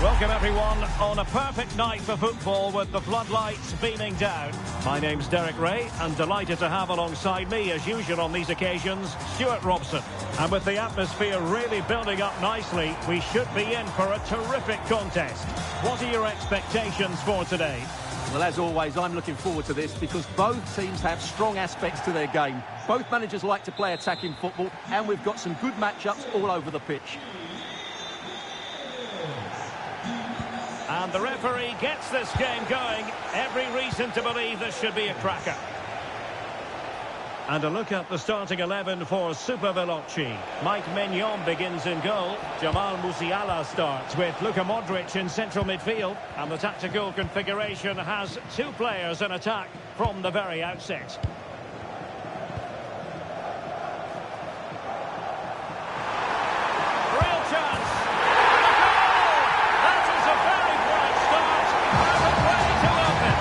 Welcome everyone on a perfect night for football with the floodlights beaming down. My name's Derek Ray and delighted to have alongside me as usual on these occasions Stuart Robson. And with the atmosphere really building up nicely, we should be in for a terrific contest. What are your expectations for today? Well, as always, I'm looking forward to this because both teams have strong aspects to their game. Both managers like to play attacking football and we've got some good matchups all over the pitch. And the referee gets this game going. Every reason to believe this should be a cracker. And a look at the starting 11 for Super Veloci. Mike Maignan begins in goal. Jamal Musiala starts with Luka Modric in central midfield. And the tactical configuration has two players in attack from the very outset. Real chance. That is a very bright start. And a way to open.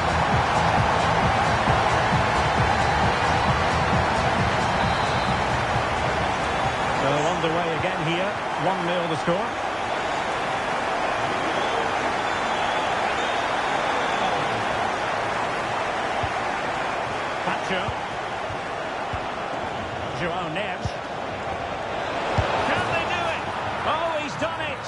So underway again here. 1-0 the score. Pacho. João Neves. Can they do it? Oh, he's done it.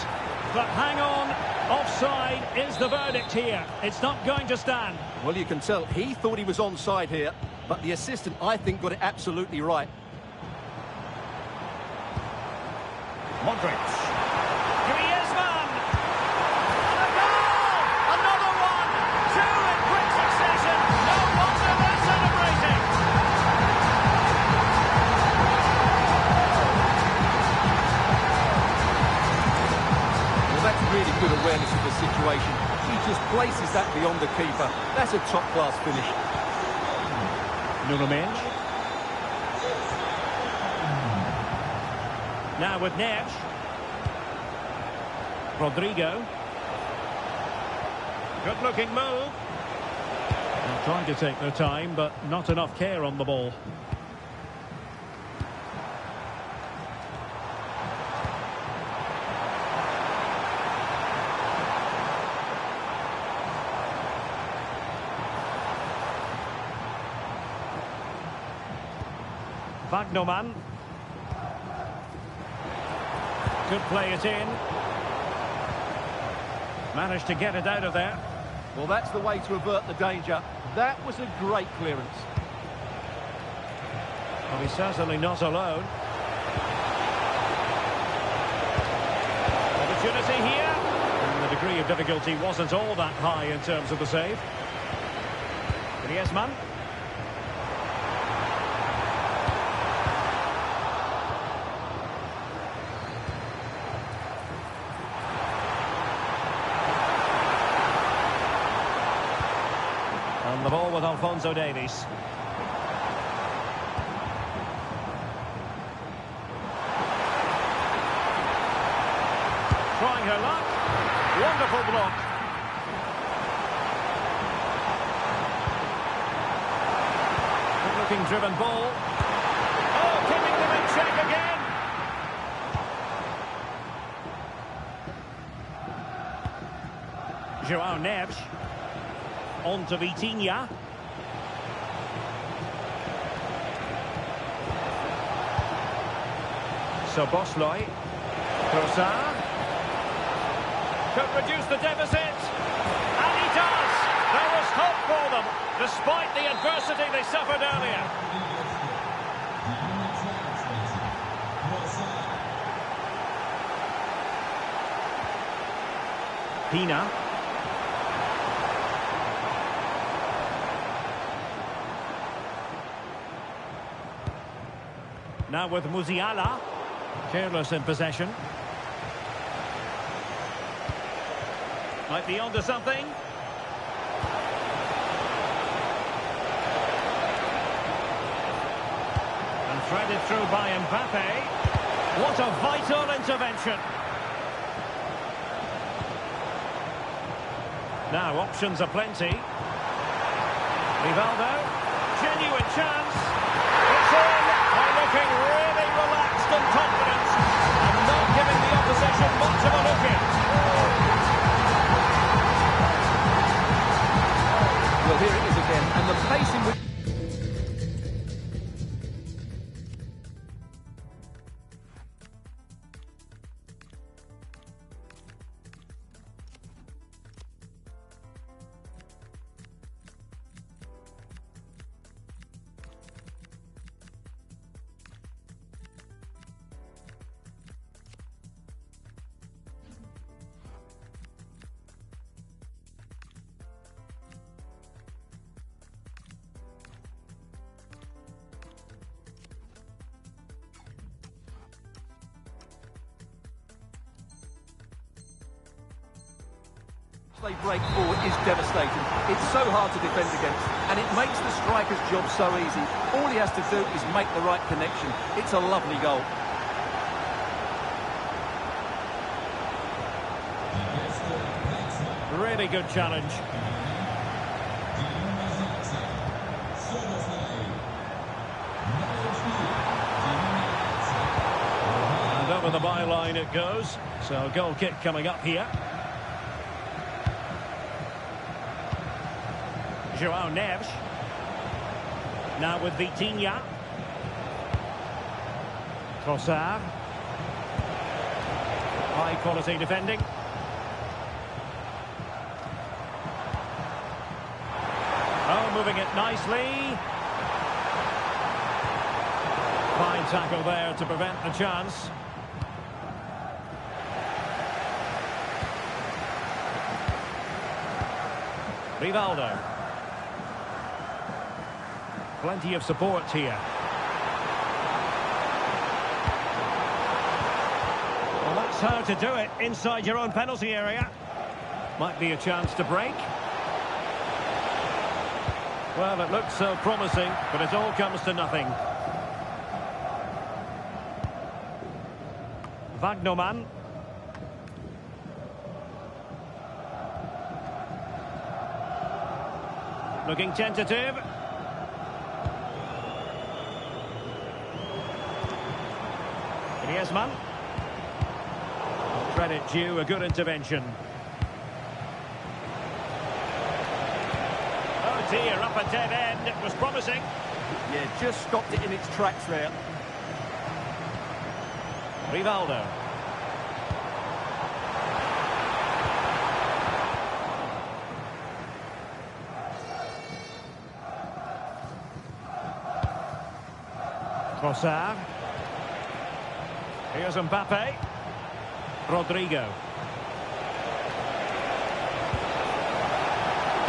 But hang on. Offside is the verdict here. It's not going to stand. Well, you can tell he thought he was onside here, but the assistant, I think, got it absolutely right. Modric. Griezmann. And a goal! Another one! Two in quick succession. No wonder they're celebrating. Well, that's really good awareness of the situation. He just places that beyond the keeper. That's a top-class finish. Nuno Mendes. Now with Neves. Rodrigo. Good looking move. They're trying to take their time, but not enough care on the ball. Wagnerman. Could play it in. Managed to get it out of there. Well, that's the way to avert the danger. That was a great clearance. Well, he's certainly not alone. Opportunity here. And the degree of difficulty wasn't all that high in terms of the save. Griezmann. The ball with Alphonso Davies. Trying her luck. Wonderful block. Good looking driven ball. Oh, keeping them in check again. João Neves. On to Vitinha. Szoboszlai. Trossard. Could reduce the deficit. And he does. There was hope for them, despite the adversity they suffered earlier. Pina. Now with Musiala. Careless in possession. Might be onto something. And threaded through by Mbappe. What a vital intervention. Now options are plenty. Rivaldo. Genuine chance. It's in. They're looking really relaxed and confident. And not giving the opposition much of a look in. they break forward is devastating. It's so hard to defend against, and it makes the striker's job so easy. All he has to do is make the right connection. It's a lovely goal. Really good challenge. And over the byline it goes. So goal kick coming up here. João Neves. Now with Vitinha. Trossard. High quality defending. Oh, moving it nicely. Fine tackle there to prevent the chance. Rivaldo. Plenty of support here. Well, that's how to do it inside your own penalty area. Might be a chance to break. Well, it looks so promising, but it all comes to nothing. Wagnerman. Looking tentative. Griezmann. Credit due, a good intervention. Oh dear, up a dead end. It was promising. Yeah, just stopped it in its tracks there. Rivaldo. Trossard. Here's Mbappe. Rodrigo.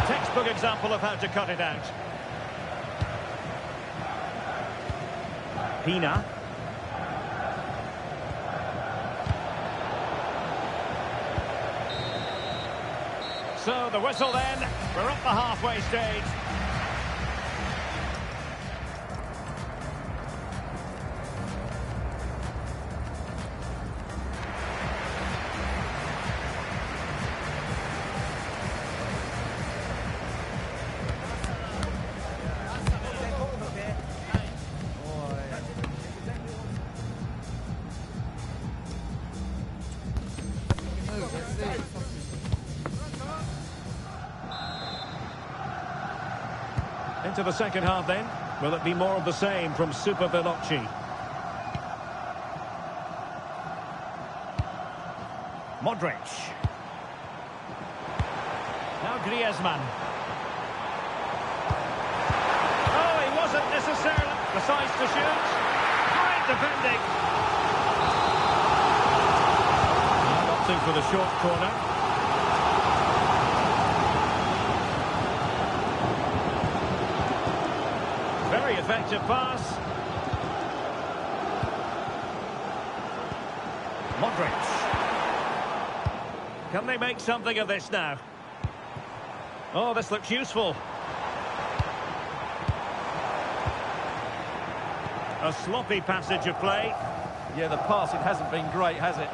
Textbook example of how to cut it out. Pina. So the whistle then. We're up the halfway stage. Into the second half then. Will it be more of the same from Super Veloci? Modric. Now Griezmann. Oh, he wasn't necessarily the size to shoot. Great defending. Opting for the short corner. Very effective pass. Modric. Can they make something of this now? Oh, this looks useful. A sloppy passage of play. Yeah, the pass, it hasn't been great, has it?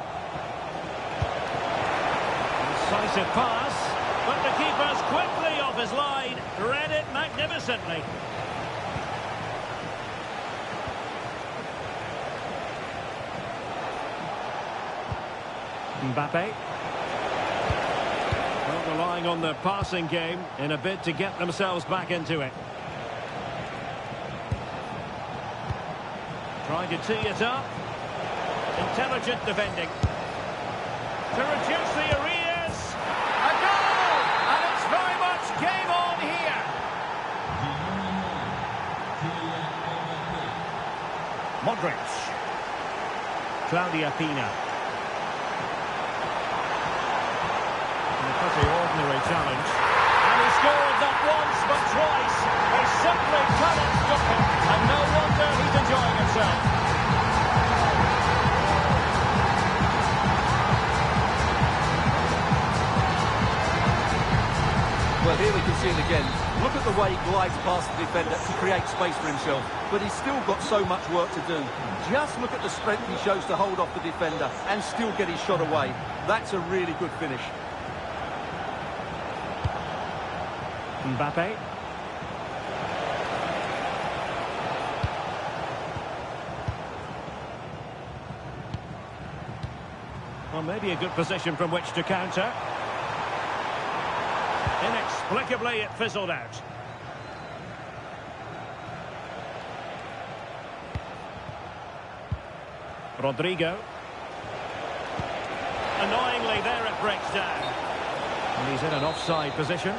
Decisive pass. But the keeper's quickly off his line. Read it magnificently. Mbappe. Well, relying on their passing game in a bid to get themselves back into it. Trying to tee it up. Intelligent defending. To reduce the arrears. A goal! And it's very much game on here. Modric. Claudia Pina. Pretty ordinary challenge. And he scored not once but twice. He simply cannot stop him. And no wonder he's enjoying himself. Well, here we can see it again. Look at the way he glides past the defender to create space for himself. But he's still got so much work to do. Just look at the strength he shows to hold off the defender and still get his shot away. That's a really good finish. Mbappe. Well, maybe a good position from which to counter. Inexplicably, it fizzled out. Rodrigo. Annoyingly, there it breaks down. And he's in an offside position.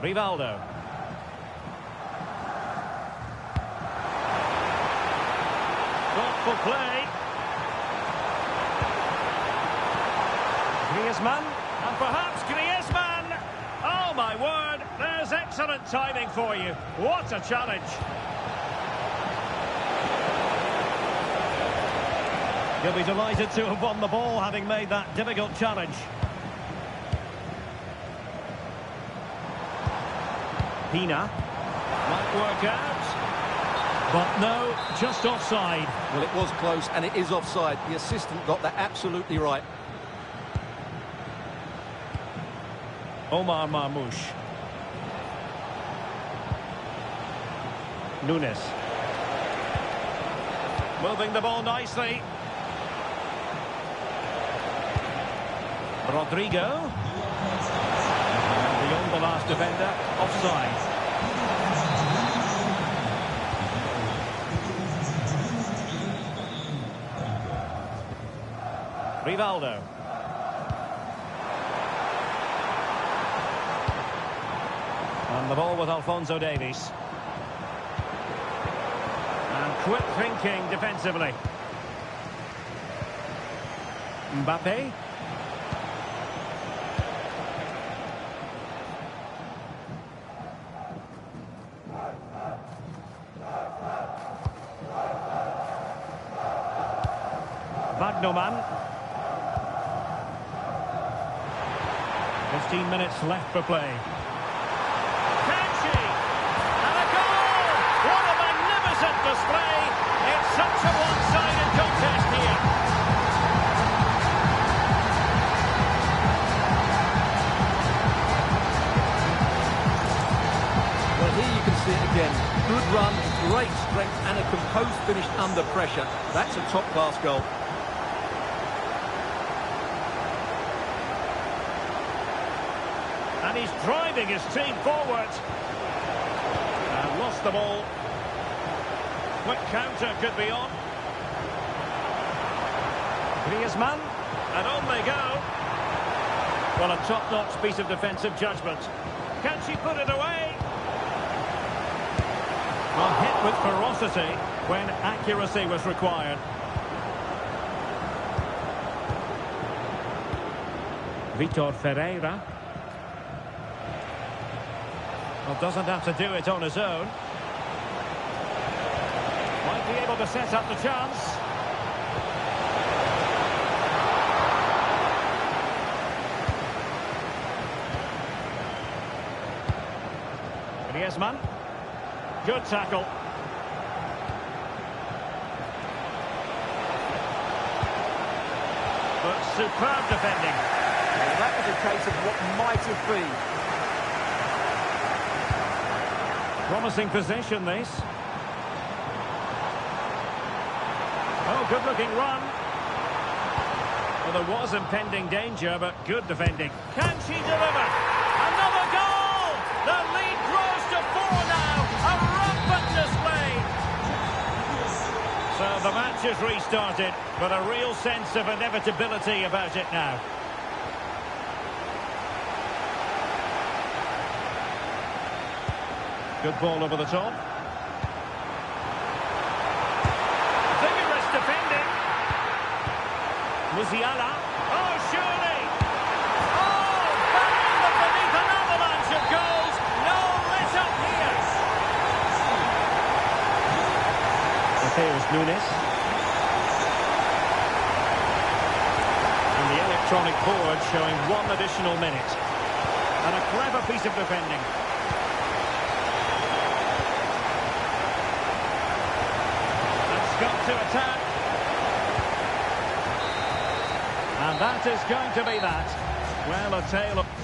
Rivaldo. Thoughtful play. Griezmann, and perhaps Griezmann. Oh my word, there's excellent timing for you. What a challenge. He'll be delighted to have won the ball, having made that difficult challenge. Pina might work out, but no, just offside. Well, it was close, and it is offside. The assistant got that absolutely right. Omar Marmoush. Nunes. Moving the ball nicely. Rodrigo. Beyond the last defender, offside. Rivaldo. And the ball with Alphonso Davies. And quick thinking defensively. Mbappe. Wagnerman. 15 minutes left for play. Display. It's such a one-sided contest here. Well, here you can see it again. Good run, great strength, and a composed finish under pressure. That's a top-class goal. And he's driving his team forward. And lost the ball. Quick counter could be on. Griezmann, and on they go. Well, a top-notch piece of defensive judgment. Can she put it away? A hit with ferocity when accuracy was required. Vitor Ferreira. Well, doesn't have to do it on his own. Might be able to set up the chance. Griezmann. Good tackle. But superb defending. Well, that was a case of what might have been. Promising position, this. Oh, good-looking run. Well, there was impending danger, but good defending. Can she deliver? Another goal! The lead grows to 4 now. A rampant display. So the match has restarted, but a real sense of inevitability about it now. Good ball over the top. Vigorous defending. Musiala. Oh, surely. Oh, bang! But beneath an avalanche of goals. No let up here. Mateus Nunes. electronic board showing 1 additional minute. And a clever piece of defending. And Scott to attack. And that is going to be that. Well, a tale of...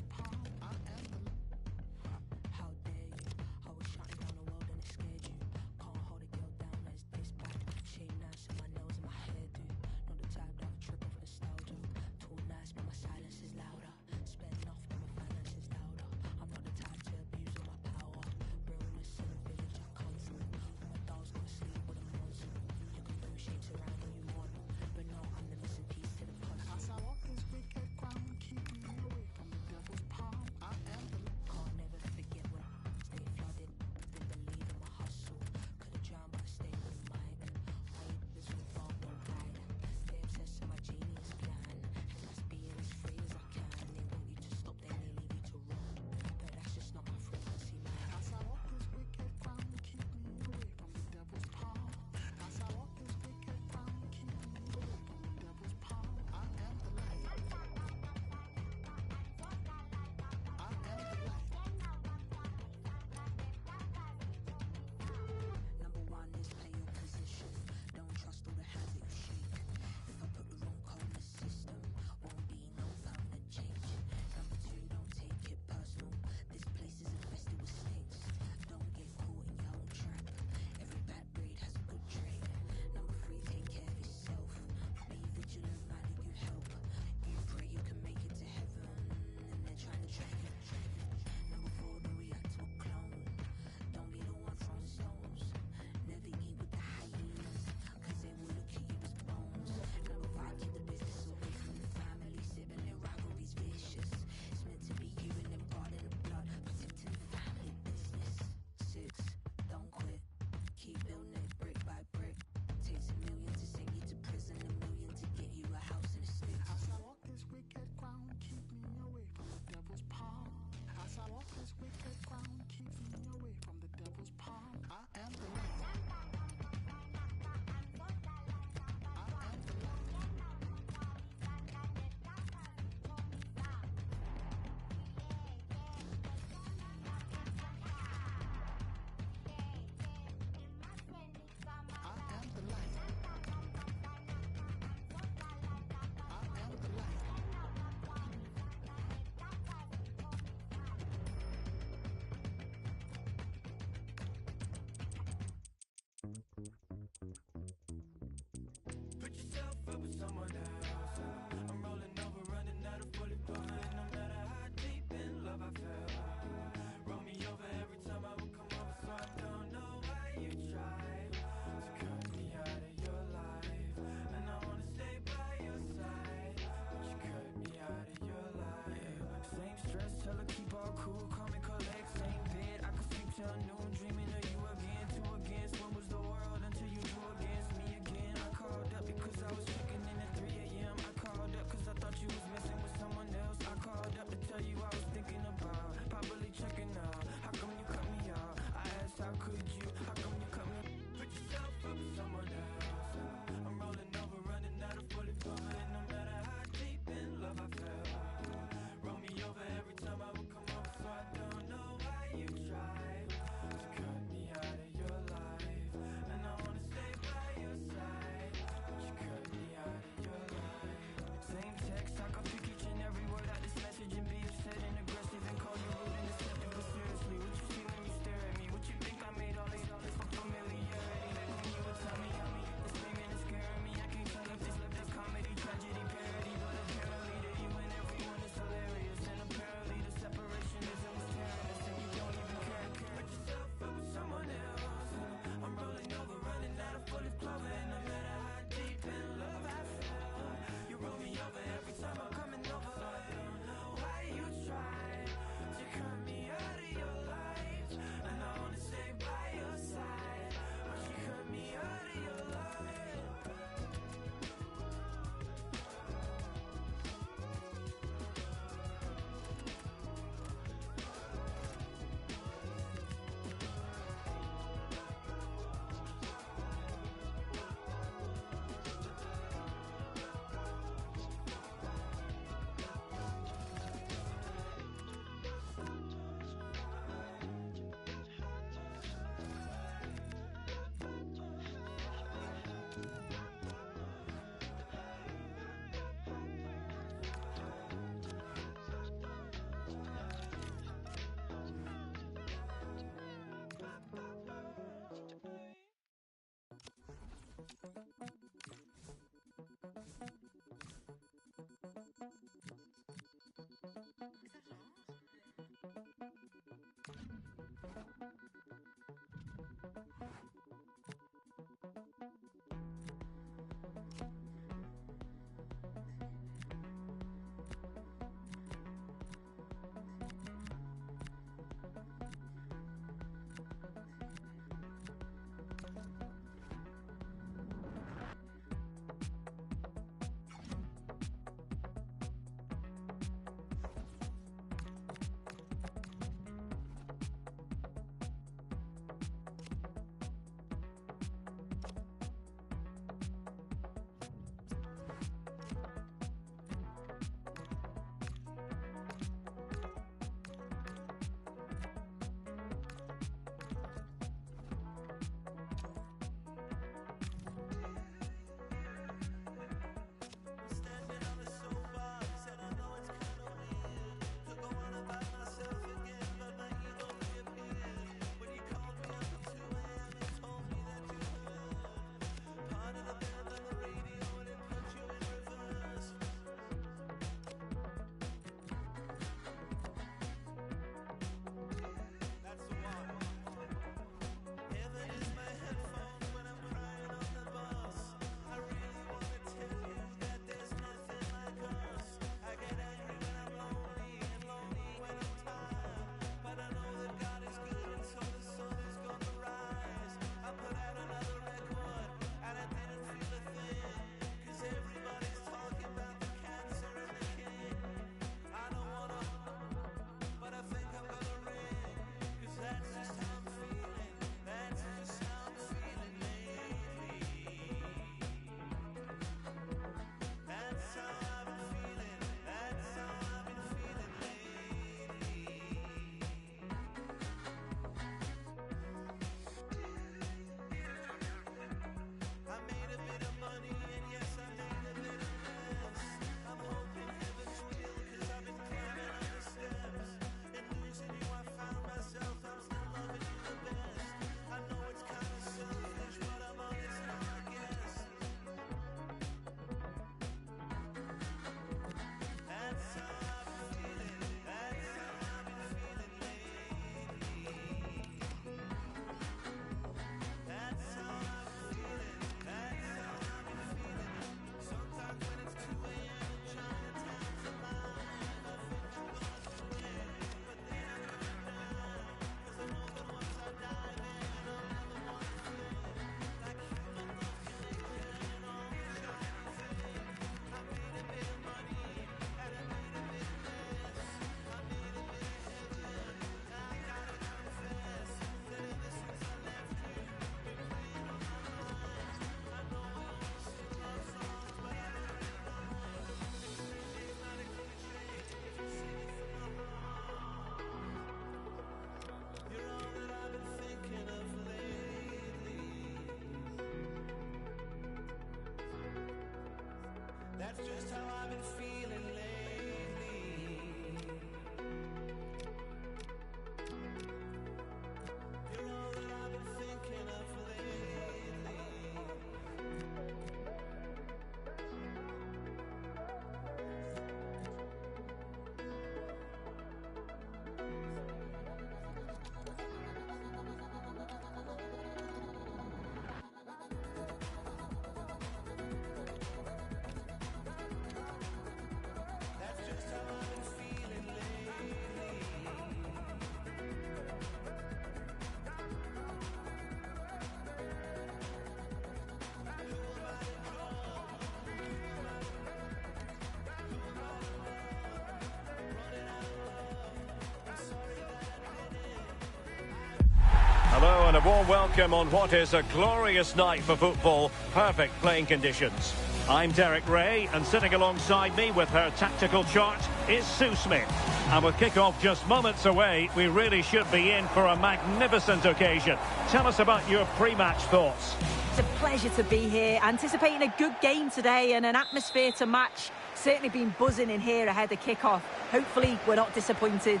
Hello and a warm welcome on what is a glorious night for football. Perfect playing conditions. I'm Derek Ray, and sitting alongside me with her tactical chart is Sue Smith. And with kick-off just moments away, we really should be in for a magnificent occasion. Tell us about your pre-match thoughts. It's a pleasure to be here, anticipating a good game today and an atmosphere to match. Certainly been buzzing in here ahead of kick-off. Hopefully we're not disappointed.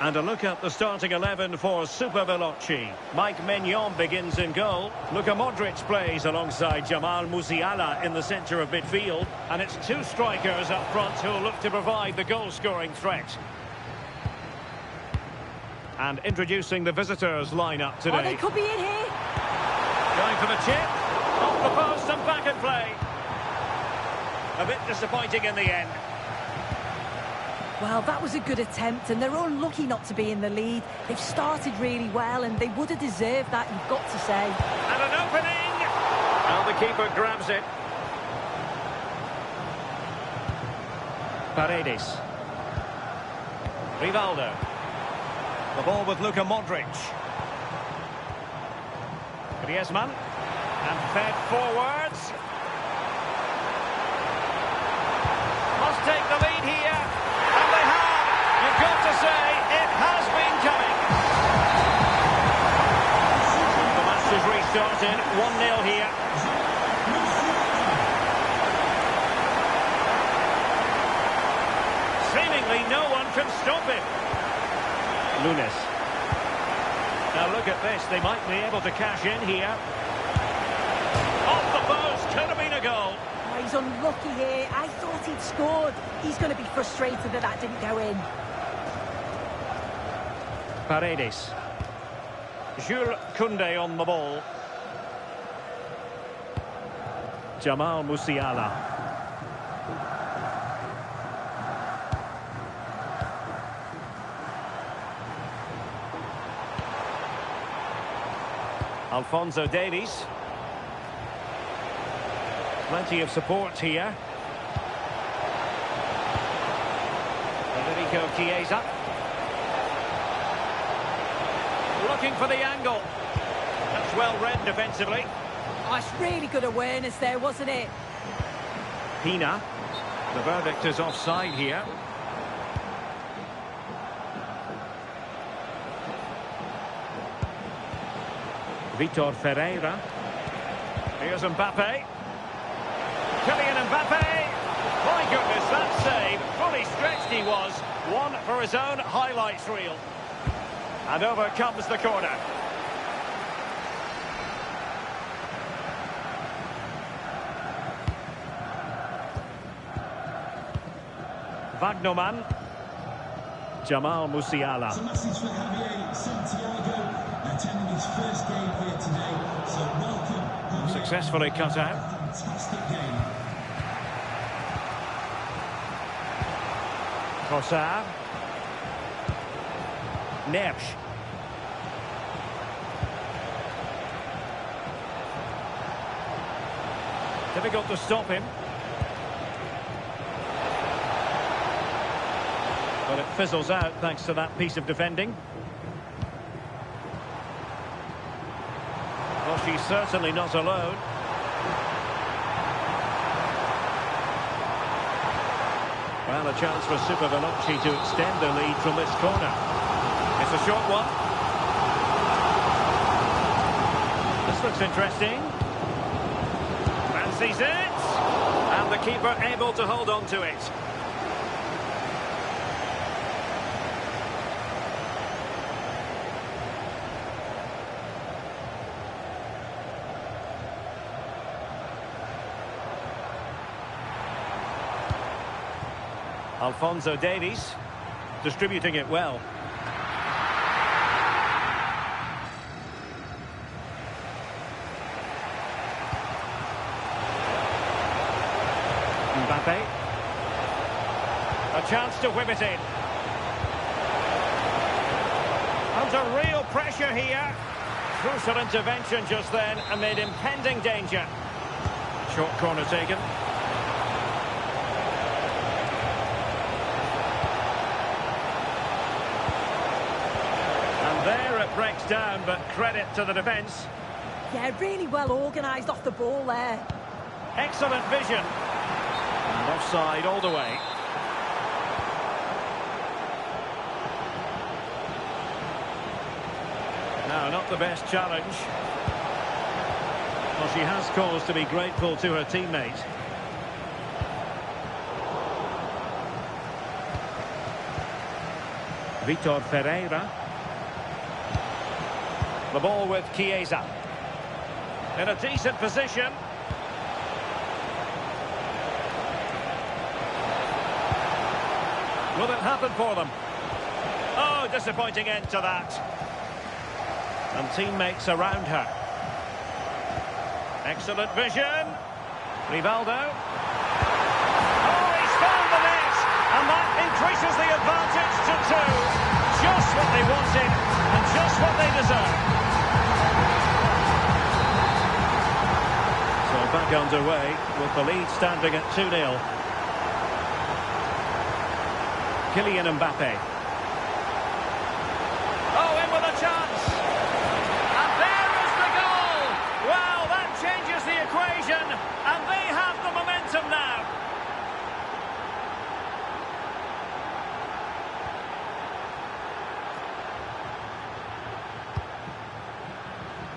And a look at the starting 11 for Super Veloci. Mike Maignan begins in goal. Luka Modric plays alongside Jamal Musiala in the centre of midfield. And it's two strikers up front who will look to provide the goal-scoring threat. And introducing the visitors lineup today. Oh, they could be in here. Going for the chip. Off the post and back in play. A bit disappointing in the end. Well, that was a good attempt, and they're unlucky not to be in the lead. They've started really well, and they would have deserved that, you've got to say. And an opening! Well, the keeper grabs it. Paredes. Rivaldo. The ball with Luka Modric. Griezmann. And fed forwards. Must take the lead here. You've got to say, it has been coming. The match has restarted, 1-0 here. Seemingly no one can stop him. Nunes. Now look at this, they might be able to cash in here. Off the post, could have been a goal. Oh, he's unlucky here. I thought he'd scored. He's going to be frustrated that that didn't go in. Paredes. Jules Koundé on the ball. Jamal Musiala. Alphonso Davies. Plenty of support here. Federico Chiesa. Looking for the angle. That's well read defensively. Oh, it's really good awareness there, wasn't it? Pina. The verdict is offside here. Vitor Ferreira. Here's Mbappe. Kylian Mbappe. My goodness, that save. Fully stretched he was. One for his own highlights reel. And over comes the corner. Wagnerman. Jamal Musiala. It's a message for Javier Santiago, attending his first game here today. So welcome, Javier. Successfully cut out. Fantastic game. Trossard. Neves. Difficult to stop him. But it fizzles out thanks to that piece of defending. Well, she's certainly not alone. Well, a chance for Super Veloci to extend the lead from this corner. It's a short one. This looks interesting. Sees it. And the keeper able to hold on to it. Alphonso Davies distributing it well. Mbappe. A chance to whip it in. Under real pressure here. Crucial intervention just then amid impending danger. Short corner taken. And there it breaks down, but credit to the defence. Yeah, really well organised off the ball there. Excellent vision. And offside all the way. No, not the best challenge. Well, she has cause to be grateful to her teammate. Vitor Ferreira. The ball with Chiesa. In a decent position. Will it happen for them? Oh, disappointing end to that. And teammates around her. Excellent vision. Rivaldo. Oh, he's found the net. And that increases the advantage to 2. Just what they wanted and just what they deserve. So back underway with the lead standing at 2-0. Kylian Mbappe. Oh, in with a chance. And there is the goal. Well, that changes the equation. And they have the momentum now.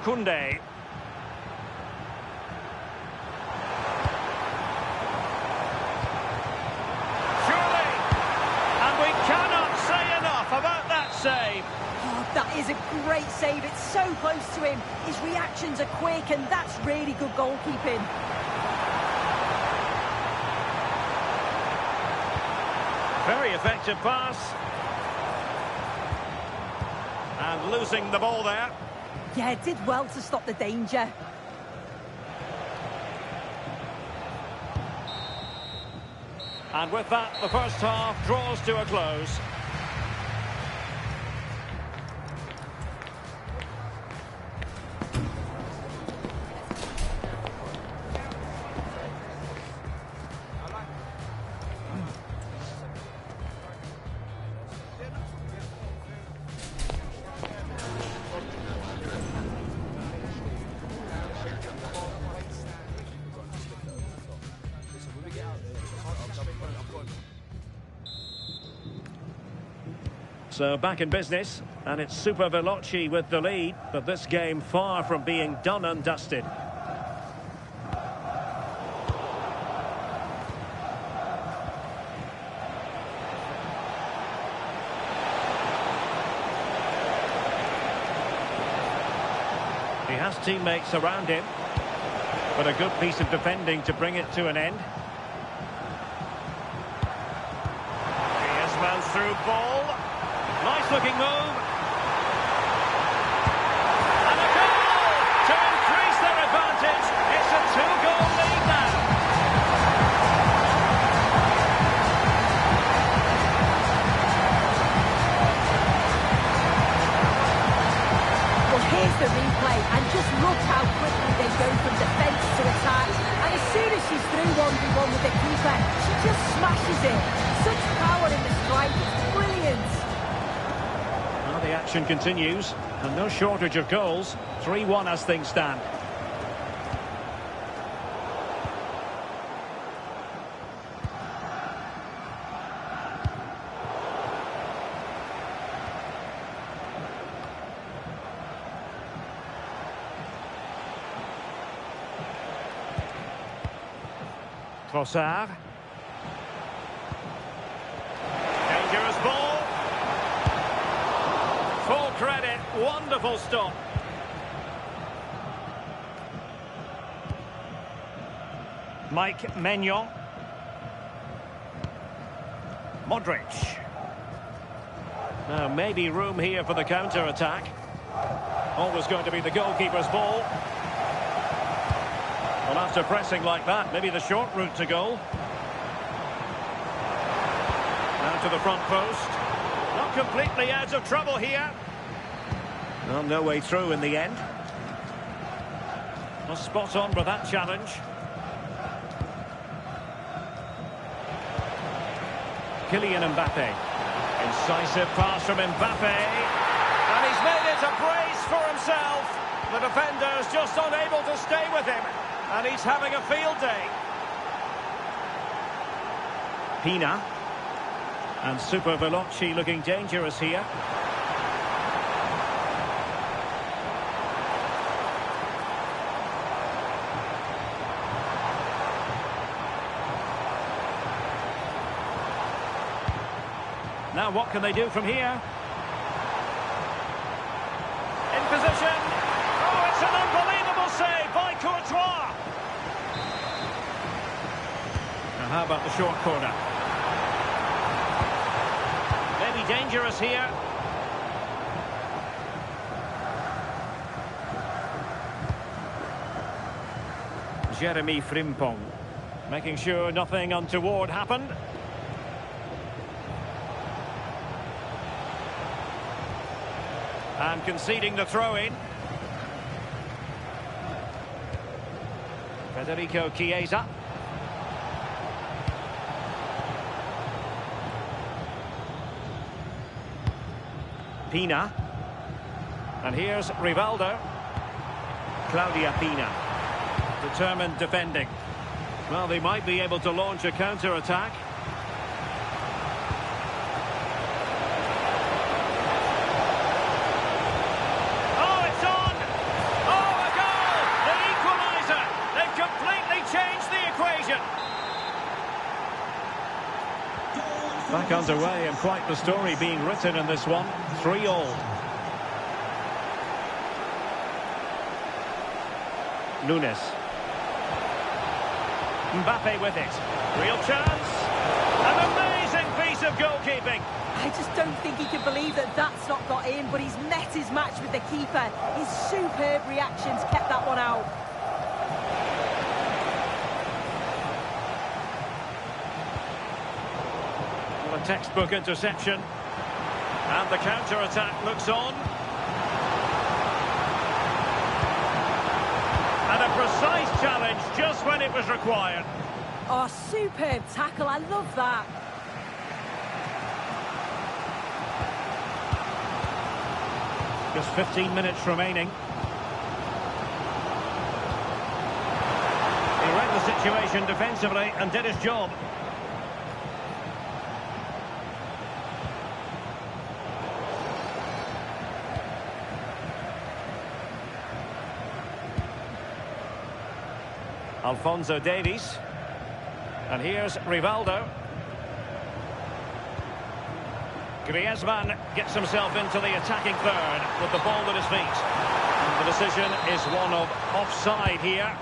Koundé. About that save. Oh, that is a great save. It's so close to him. His reactions are quick, and that's really good goalkeeping. Very effective pass. And losing the ball there. Yeah, did well to stop the danger. And with that, the first half draws to a close. So back in business, and it's Super Veloci with the lead, but this game far from being done and dusted. He has teammates around him, but a good piece of defending to bring it to an end. He has well through ball. Nice looking move. And a goal to increase their advantage. It's a 2-goal lead now. Well, here's the replay, and just look how quickly they go from defence to attack. And as soon as she's through 1v1 with the keeper, she just smashes it. Such power in the strike, it's brilliant. The action continues, and no shortage of goals. 3-1 as things stand. Trossard. Dangerous ball. Full credit, wonderful stop. Mike Maignan. Modric. Now maybe room here for the counter-attack. Always going to be the goalkeeper's ball. Well, after pressing like that, maybe the short route to goal. Now to the front post. Not completely out of trouble here. Well, no way through in the end. Well, spot on with that challenge. Kylian Mbappe. Incisive pass from Mbappe. And he's made it a brace for himself. The defender's just unable to stay with him. And he's having a field day. Pina. And Super Veloci looking dangerous here. Now what can they do from here? In position. Oh, it's an unbelievable save by Courtois. Now how about the short corner? Maybe dangerous here. Jeremy Frimpong. Making sure nothing untoward happened. And conceding the throw-in. Federico Chiesa. Pina. And here's Rivaldo. Claudia Pina. Determined defending. Well, they might be able to launch a counter-attack. Back underway, and quite the story being written in this one. 3-3. Nunes. Mbappe with it. Real chance. An amazing piece of goalkeeping. I just don't think he can believe that that's not got in, but he's met his match with the keeper. His superb reactions kept that one out. A textbook interception, and the counter-attack looks on, and a precise challenge just when it was required. Oh, superb tackle, I love that. Just 15 minutes remaining. He read the situation defensively and did his job. Alphonso Davies. And here's Rivaldo. Griezmann gets himself into the attacking third with the ball at his feet. And the decision is one of offside here.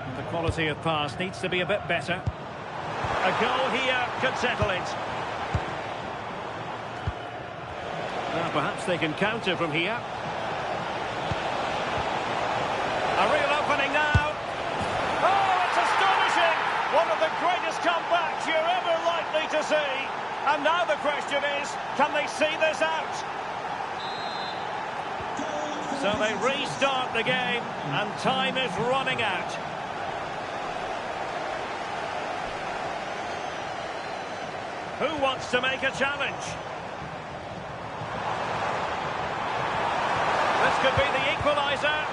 And the quality of pass needs to be a bit better. A goal here could settle it. Now perhaps they can counter from here. A real opening now. Oh, it's astonishing! One of the greatest comebacks you're ever likely to see. And now the question is, can they see this out? So they restart the game, and time is running out. Who wants to make a challenge? This could be the equaliser.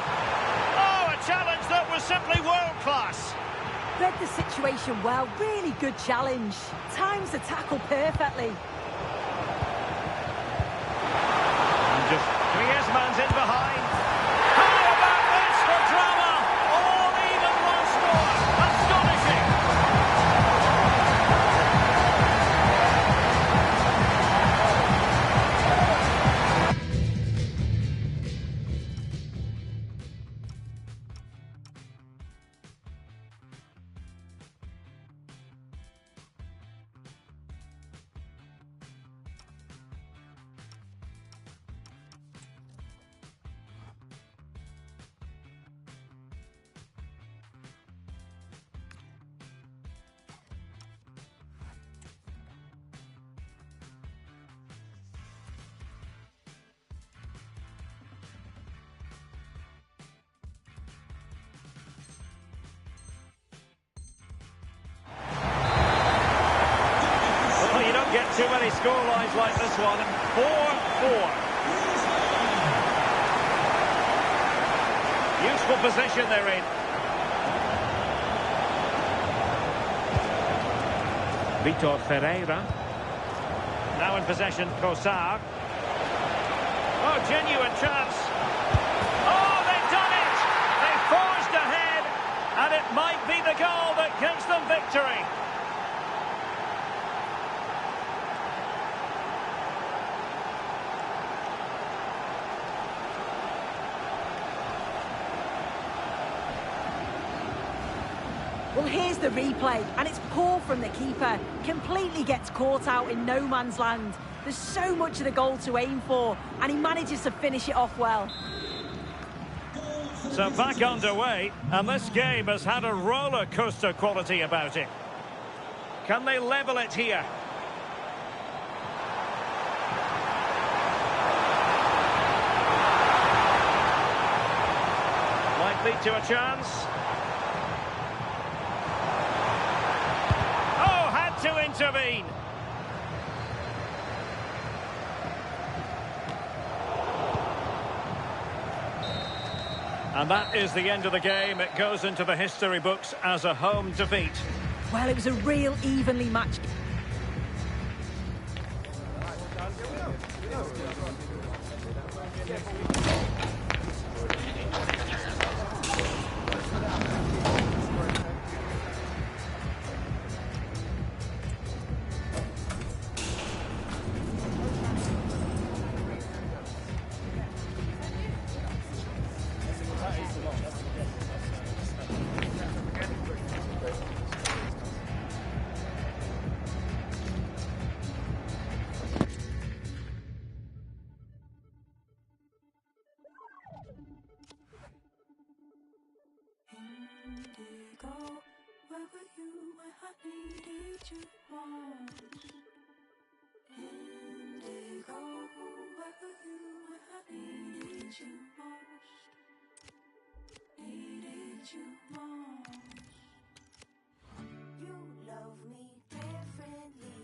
Challenge that was simply world-class. Read the situation well, really good challenge. Times the tackle perfectly. And just Griezmann's in behind. How about this for drama? All the too many scorelines like this one. 4-4. Useful position they're in. Vitor Ferreira. Now in possession, Kossar. Oh, genuine chance. Oh, they've done it! They forged ahead, and it might be the goal that gives them victory. Well, here's the replay, and it's poor from the keeper. Completely gets caught out in no man's land. There's so much of the goal to aim for, and he manages to finish it off well. So back underway, and this game has had a roller coaster quality about it. Can they level it here? Might lead to a chance. Oh, had to intervene. And that is the end of the game. It goes into the history books as a home defeat. Well, it was a real evenly matched. Indigo, where were you when I needed you most? Indigo, where were you when I needed you most? Needed you most. You love me differently.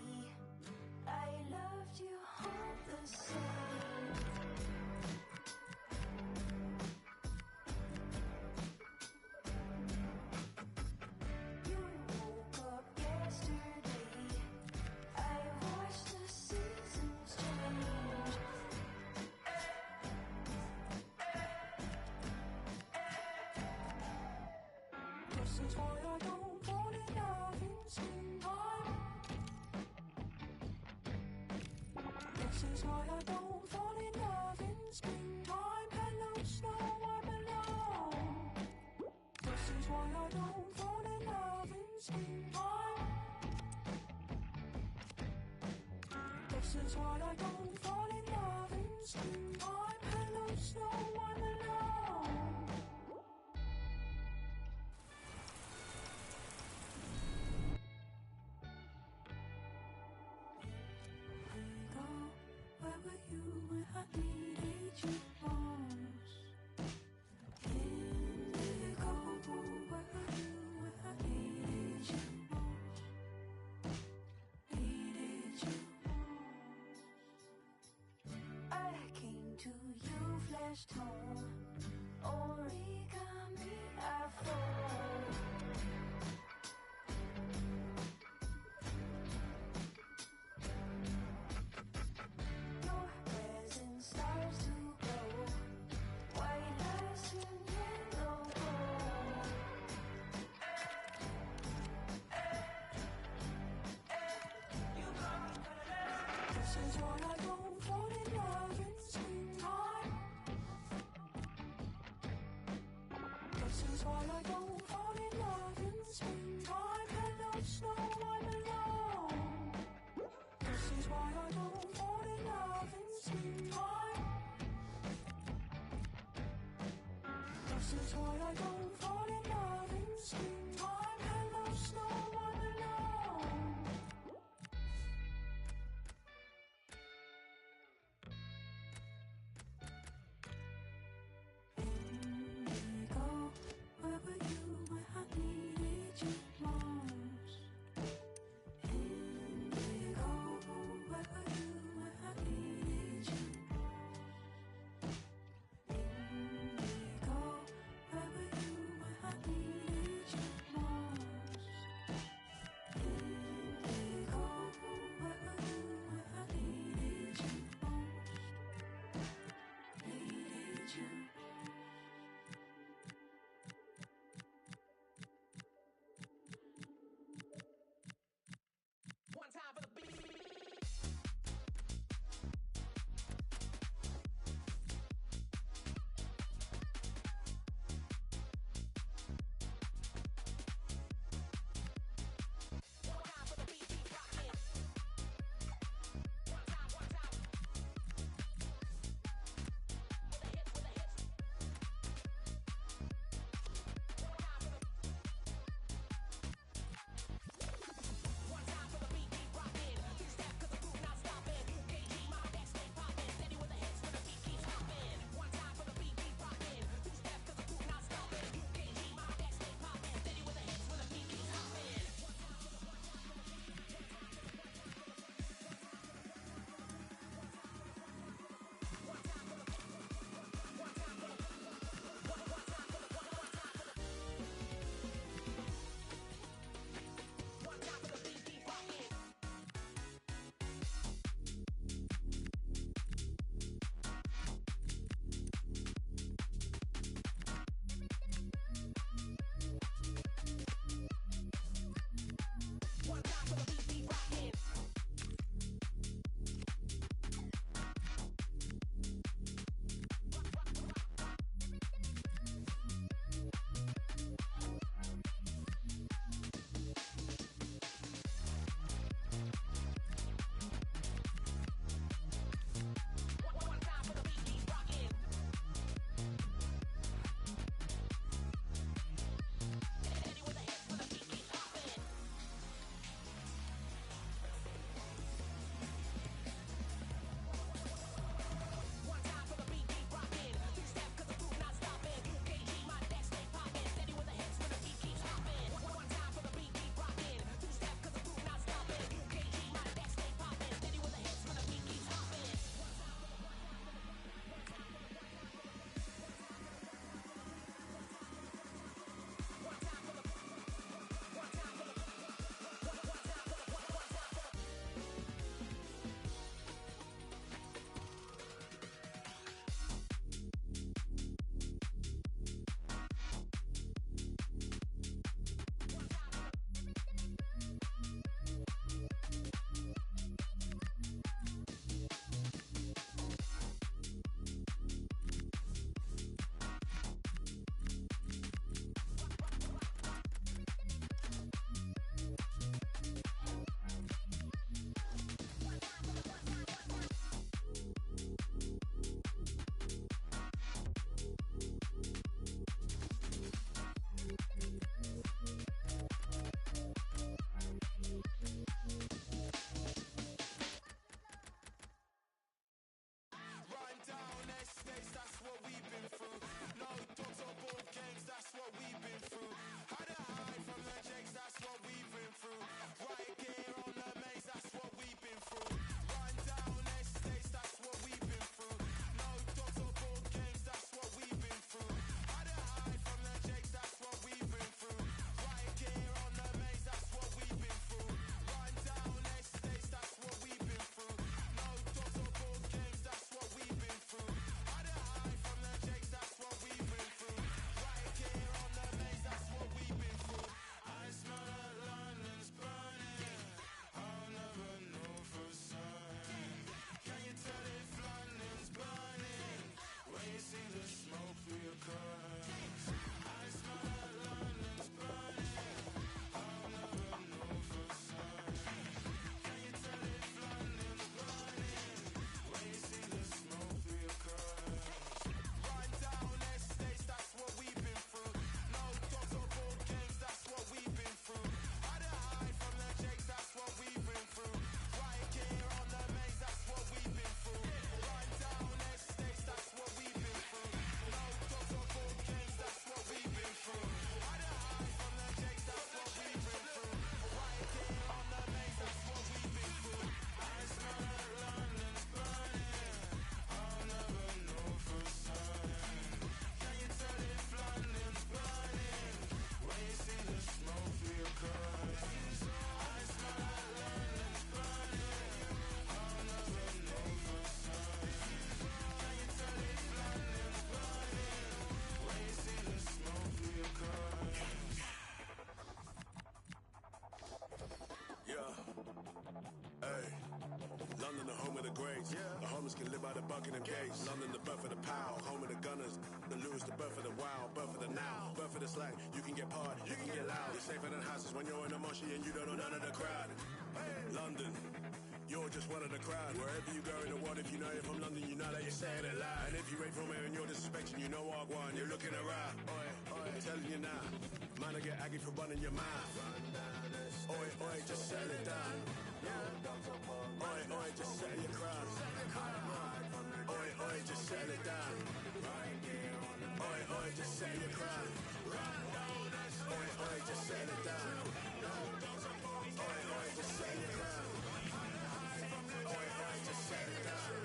I loved you all the same. You woke up yesterday. I watched the seasons change. This is why I don't fall in love in springtime. This is why I don't fall in love in springtime. Hello, snow, I'm alone. This is why I don't fall in love in springtime. This is why I don't fall in love in springtime. Hello, snow, I'm alone. Indigo, where were you when I needed you most? Indigo, where were you when I needed you most? Needed you most. I came to you, flesh tone, origami afro. Your presence starts to glow, white lights turn yellow gold. This is why I don't fall in love in springtime. This is why I don't fall in love in springtime. Hello, snow, I'm alone. This is why I don't fall in love in springtime. This is why I don't fall in love in springtime. Hello, snow, I'm alone. Indigo, where were you when I needed you most? Indigo, we've been through. Had to hide from the jakes, that's what we've been through. Right here on the maze, that's what we've been through. Run down estates, that's what we've been through. No dogs or board games, that's what we've been through. Had to hide from the jakes, that's what we've been through. Right here on the maze, that's what we've been through. Run down estates, that's what we've been through. No dogs or board games, that's what we've been through. Had to hide from the jakes, that's what we've been through. Right here on the maze, that's what we've been through. I smell that London's burning. I'll never know for certain. Can you tell if London's burning when you see the smoke through your curtains? I smell that London's burning. I'll never know for certain. Can you tell if London's burning when you see the smoke through your curtains? Run down estates, that's what we've been through. No dogs or board games, that's what we've been through. Had to hide from the jakes, that's what we've been through. Right here on the maze, that's what we've been through. Run down estates, that's what we've been through. No dogs or board games, that's what we've been through. Had to hide from the jakes, that's what we've been through. Right here on the maze, that's what we've been through. I smell that London's burning. I'll never know for certain. Can you tell if London's burning when you see the smoke through your curtains? I smell that London's burning. I'll never know for certain. Can you tell if London's burning when you see the smoke through your curtains? Yeah. Hey. London, the home of the greats. The homeless can live by the Buckingham Gates. London, the birth of the pow. Home of the gunners. The Lewis, the birth of the wild. Birth of the now. Birth of the slang. You can get party. You can get loud. You're safer than houses when you're in a moshi and you don't know none of the crowd. London. You're just one of the crowd. Wherever you go in the world, if you know you're from London, you know that you're saying it loud. And if you ain't from here and you're disrespecting, you know what I want. You're looking around. Oi, oi, I'm telling you now. Man, I get aggy for running your mouth. Oi, oi, just settle it down. Oi, oi, just settle your crown. Oi, oi, just settle it down. Oi, oi, just settle your crown. Oi, oi, just settle it down. Oi, oi, just settle your crown. Oi, oi, just settle it down.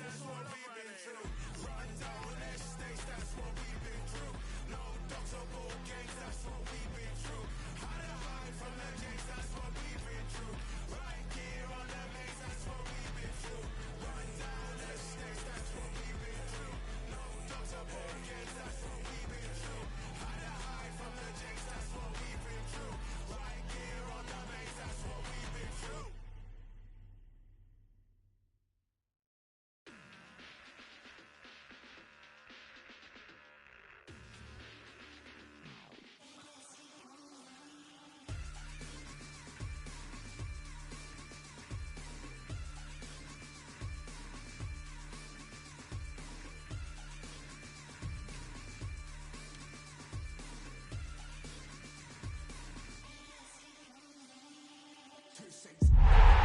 That's what we've been through. Run down estates, that's what we've been through. No dogs or board games, that's what we've been through. How to hide from the jakes, that's what we've been through. Right here on the maze, that's what we've been through. Run down estates, that's what we've been through. No dogs or board games, that's what we've been through. How to hide from the jakes, that's what we've been through. Right here on the maze, that's what we've been through.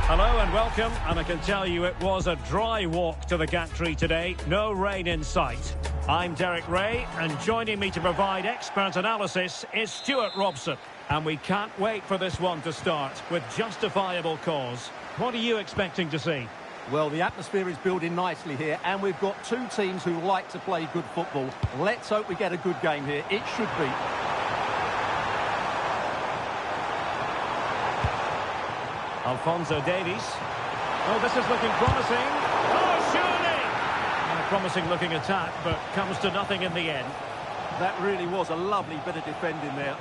Hello and welcome, and I can tell you it was a dry walk to the gantry today, no rain in sight. I'm Derek Ray, and joining me to provide expert analysis is Stuart Robson. And we can't wait for this one to start, with justifiable cause. What are you expecting to see? Well, the atmosphere is building nicely here, and we've got two teams who like to play good football. Let's hope we get a good game here. It should be. Alphonso Davies. Oh, this is looking promising. Oh, surely! And a promising looking attack, but comes to nothing in the end. That really was a lovely bit of defending there.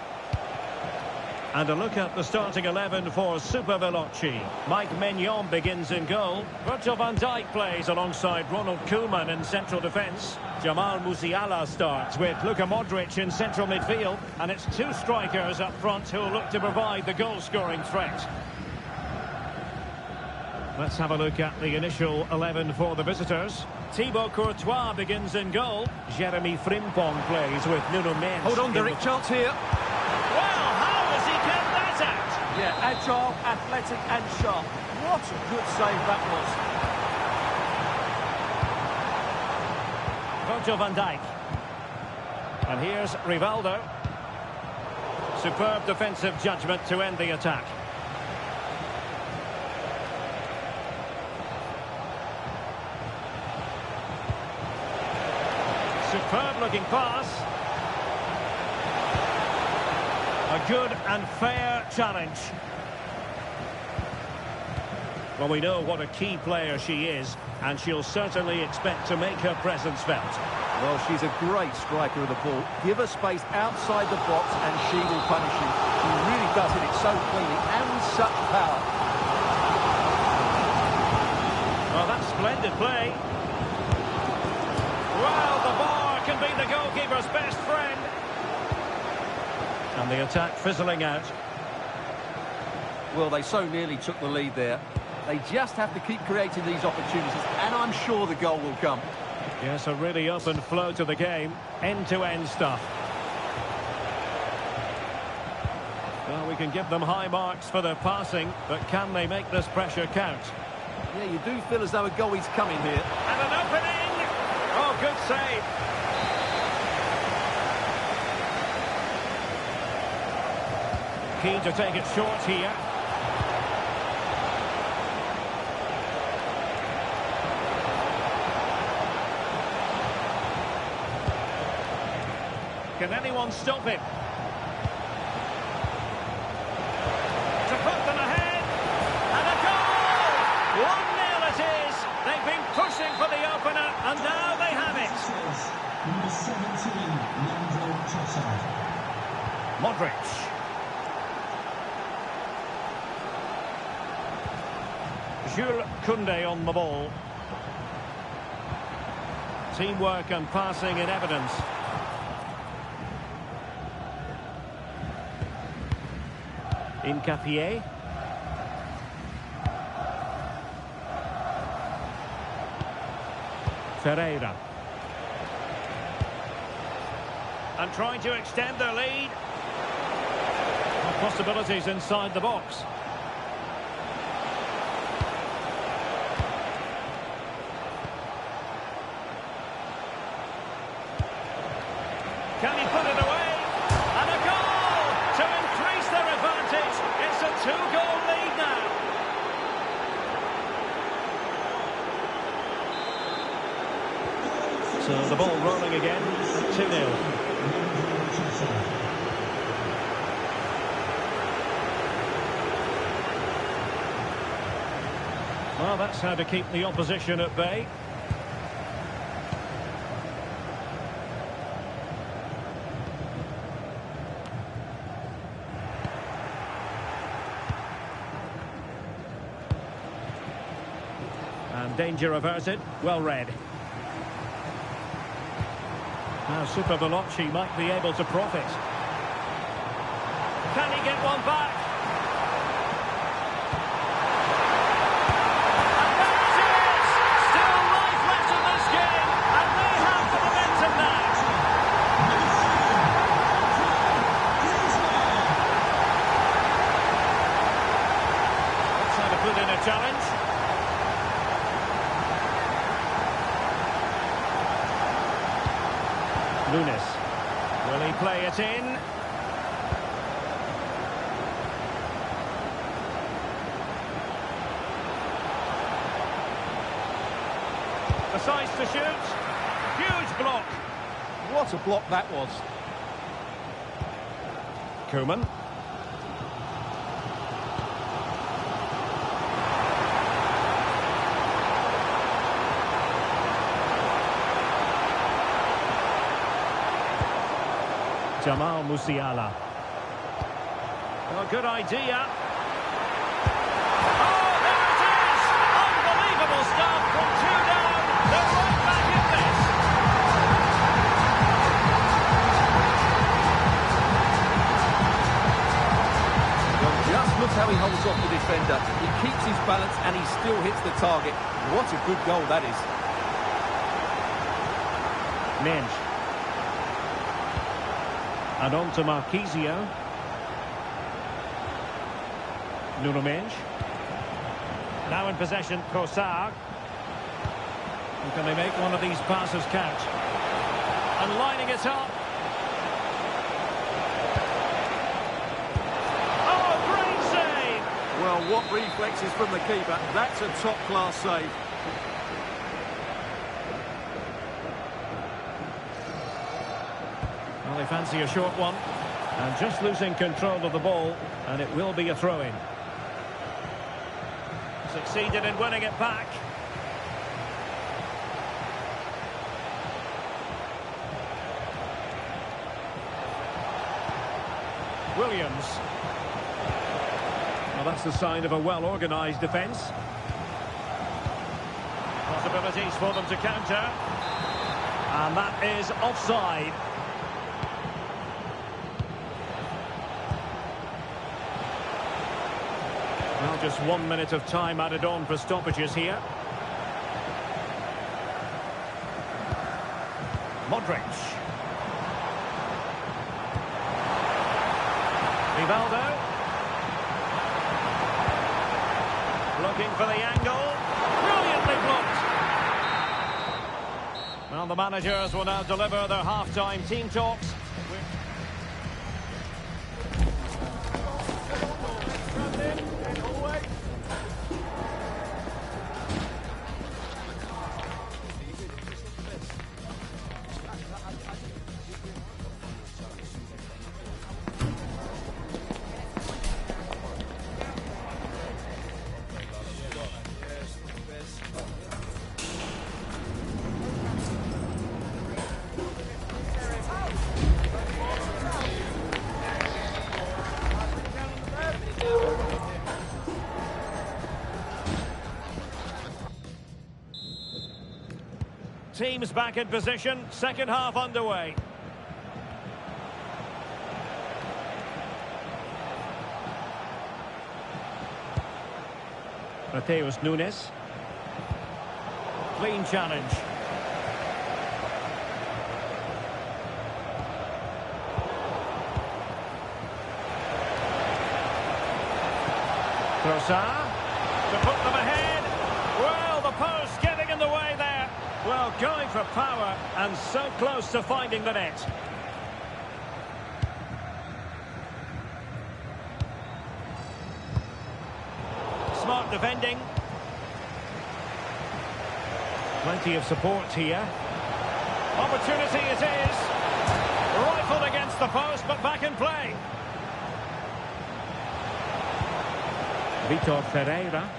And a look at the starting 11 for Super Veloci. Mike Maignan begins in goal. Virgil van Dijk plays alongside Ronald Koeman in central defence. Jamal Musiala starts with Luka Modric in central midfield. And it's two strikers up front who will look to provide the goal-scoring threat. Let's have a look at the initial 11 for the visitors. Thibaut Courtois begins in goal. Jeremy Frimpong plays with Nuno Mendes. Hold on, Derek, chance here. Well, how has he kept that out? Yeah, agile, athletic and sharp. What a good save that was. Virgil van Dijk. And here's Rivaldo. Superb defensive judgment to end the attack. Superb looking pass. A good and fair challenge. Well, we know what a key player she is, and she'll certainly expect to make her presence felt. Well, she's a great striker of the ball. Give her space outside the box and she will punish you. She really does hit it so cleanly and with such power. Well, that's splendid play. Well, the bar can be the goalkeeper's best friend. And the attack fizzling out. Well, they so nearly took the lead there. They just have to keep creating these opportunities, and I'm sure the goal will come. Yes, a really open flow to the game. End-to-end stuff. Well, we can give them high marks for their passing, but can they make this pressure count? Yeah, you do feel as though a goal is coming here. And an opening! Oh, good save. Keen to take it short here. Can anyone stop him? To put them ahead. And a goal! 1-0 it is. They've been pushing for the opener, and now they have it. Number 17, Leandro Trossard. Modric. Jules Koundé on the ball. Teamwork and passing in evidence. Hincapié. Ferreira. And trying to extend their lead. Possibilities inside the box. Can he put it away? And a goal to increase their advantage. It's a 2-goal lead now. So the ball rolling again at 2-0. Well, that's how to keep the opposition at bay. And danger averted. Well read. Now Super Veloci might be able to profit. Can he get one back? And there it is! Still life left in this game, and they have the momentum now. That's how to put in a challenge. Nunes. Will he play it in? Decides to shoot. Huge block. What a block that was. Koeman. Jamal Musiala. Oh, good idea. Oh, there it is! Unbelievable stuff from 2 down. They're right back in this. Well, just look how he holds off the defender. He keeps his balance and he still hits the target. What a good goal that is. Mensch. And on to Marquisio. Nuno Mensch. Now in possession, Trossard. And can they make one of these passes count? And lining it up. Well, what reflexes from the keeper. That's a top-class save. Well, they fancy a short one. And just losing control of the ball. And it will be a throw-in. Succeeded in winning it back. Williams. Well, that's the sign of a well-organised defence. Possibilities for them to counter. And that is offside. Well, just 1 minute of time added on for stoppages here. Modric. Rivaldo. Looking for the angle. Brilliantly blocked. Well, the managers will now deliver their half-time team talks. Teams back in position, second half underway. Mateus Nunes. Clean challenge. Trossard to put them ahead. Well, the post getting in the way there. Well, going for power and so close to finding the net. Smart defending. Plenty of support here. Opportunity it is. Rifled against the post, but back in play. Vitor Ferreira.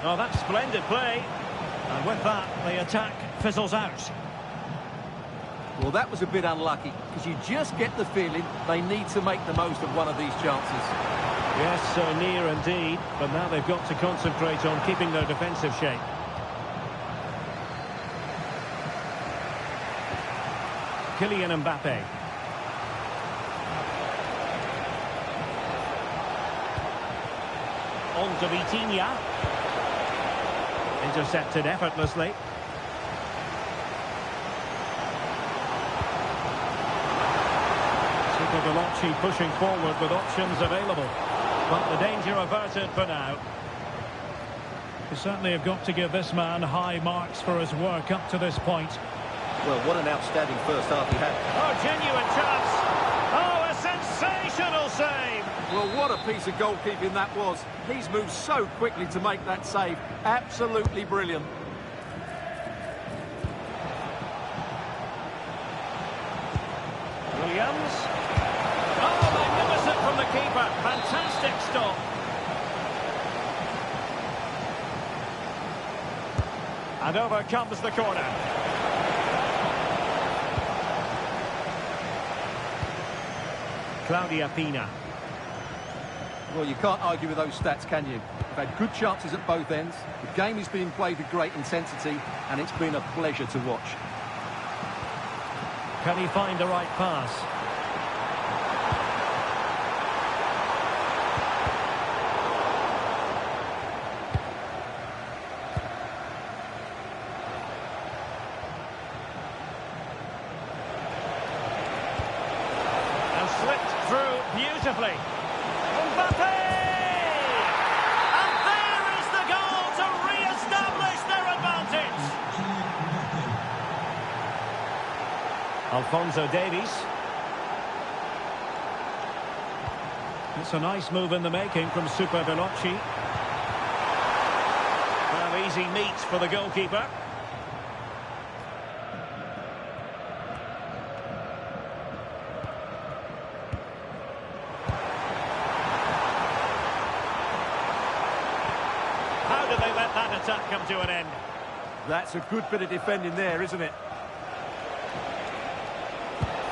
Oh, that's splendid play. And with that, the attack fizzles out. Well, that was a bit unlucky, because you just get the feeling they need to make the most of one of these chances. Yes, so near indeed, but now they've got to concentrate on keeping their defensive shape. Kylian Mbappe. On to Vitinha. Intercepted effortlessly. Super Veloci pushing forward with options available. But the danger averted for now. You certainly have got to give this man high marks for his work up to this point. Well, what an outstanding first half he had. Oh, genuine chance. Oh, a sensational save. Well, what a piece of goalkeeping that was. He's moved so quickly to make that save. Absolutely brilliant. Williams. Oh, magnificent from the keeper. Fantastic stop. And over comes the corner. Claudia Pina. Well, you can't argue with those stats, can you? They've had good chances at both ends. The game is being played with great intensity, and it's been a pleasure to watch. Can he find the right pass? And slipped through beautifully. Mbappe! And there is the goal to re-establish their advantage. Alphonso Davies. It's a nice move in the making from Super Veloci. Well, easy meat for the goalkeeper. How did they let that attack come to an end? That's a good bit of defending there, isn't it?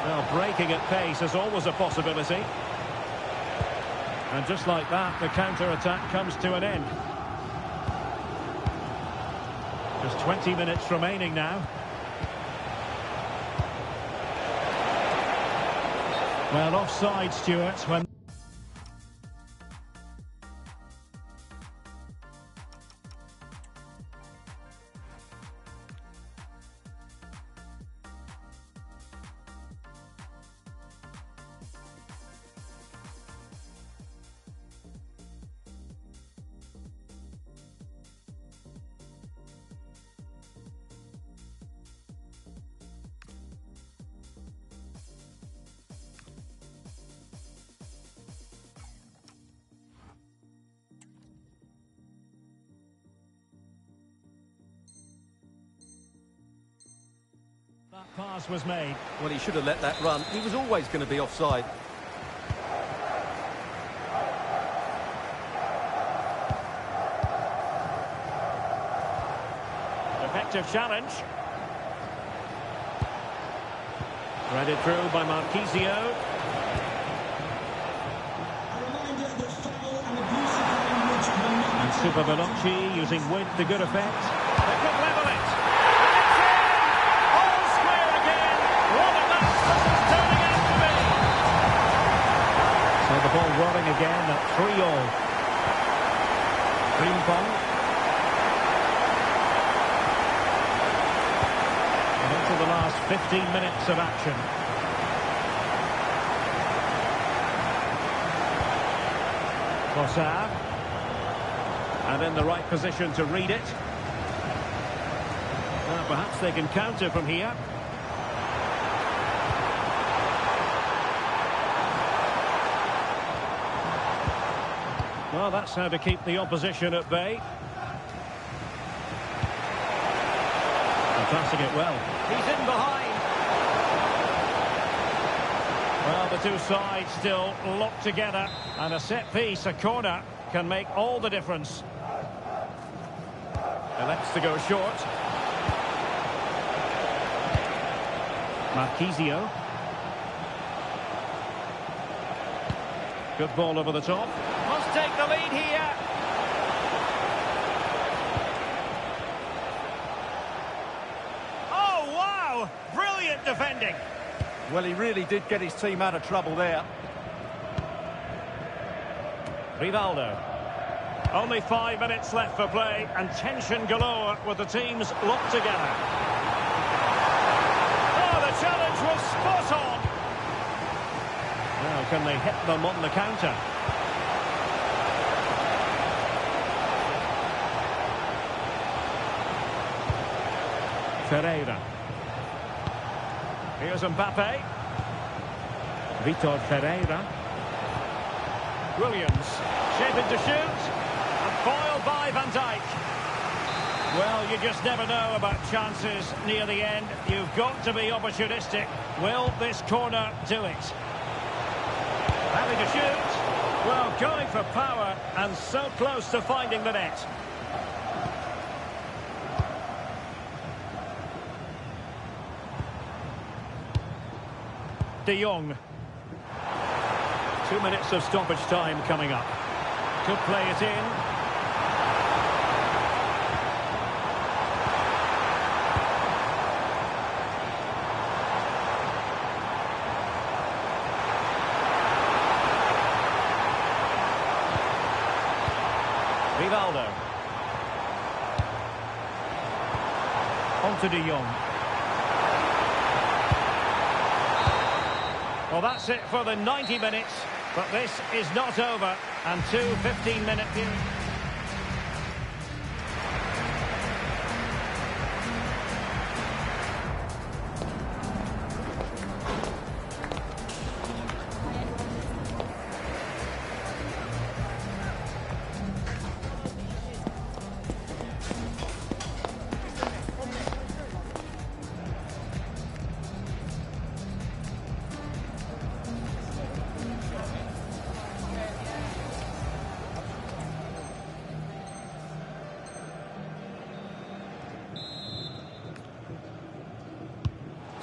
Well, breaking at pace is always a possibility. And just like that, the counter-attack comes to an end. Just 20 minutes remaining now. Well, offside, Stuart, when... That pass was made. Well, he should have let that run. He was always going to be offside. Effective challenge. Threaded through by Marquisio. A reminder that foul and abusive language will not And be Super tolerated. Veloci using width to good effect. They could level it. And it's in! All square again. What a match this is turning out to be. So the ball rolling again at 3-all. Frimpong. And into the last 15 minutes of action. Trossard. And in the right position to read it. Perhaps they can counter from here. Well, that's how to keep the opposition at bay. And passing it well. He's in behind. Well, the two sides still locked together. And a set piece, a corner, can make all the difference. Elects to go short. Marquisio. Good ball over the top. Must take the lead here. Oh, wow! Brilliant defending. Well, he really did get his team out of trouble there. Rivaldo. Only 5 minutes left for play and tension galore with the teams locked together. Oh, the challenge was spot on. Now, can they hit them on the counter? Ferreira. Here's Mbappe. Vitor Ferreira. Williams. Shaping to shoot. And foiled by Van Dijk. Well, you just never know about chances near the end. You've got to be opportunistic. Will this corner do it? Having to shoot. Well, going for power and so close to finding the net. De Jong. 2 minutes of stoppage time coming up. Could play it in. Rivaldo. On to De Jong. Well, that's it for the 90 minutes, but this is not over, and 2 15-minute periods.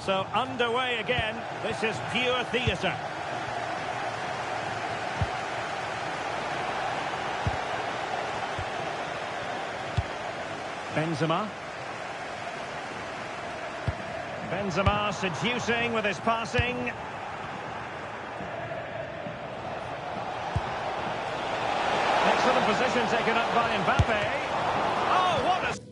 So underway again. This is pure theatre. Benzema. Benzema seducing with his passing. Excellent position taken up by Mbappe. Oh, what a...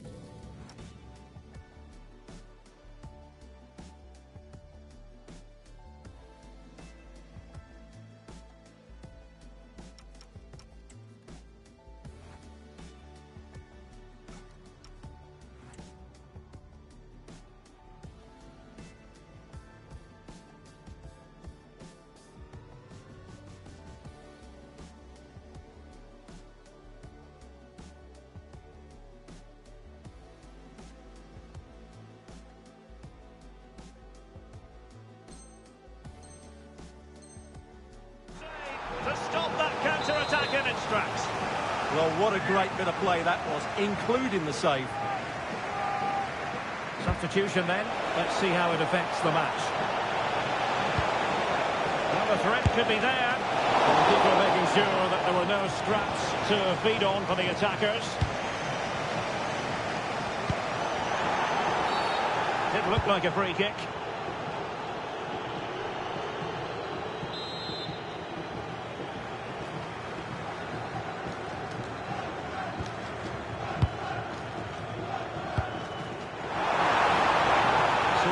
to stop that counter-attack in its tracks. Well, what a great bit of play that was, including the save. Substitution then. Let's see how it affects the match. Well, the threat could be there. The keeper making sure that there were no scraps to feed on for the attackers. It looked like a free kick.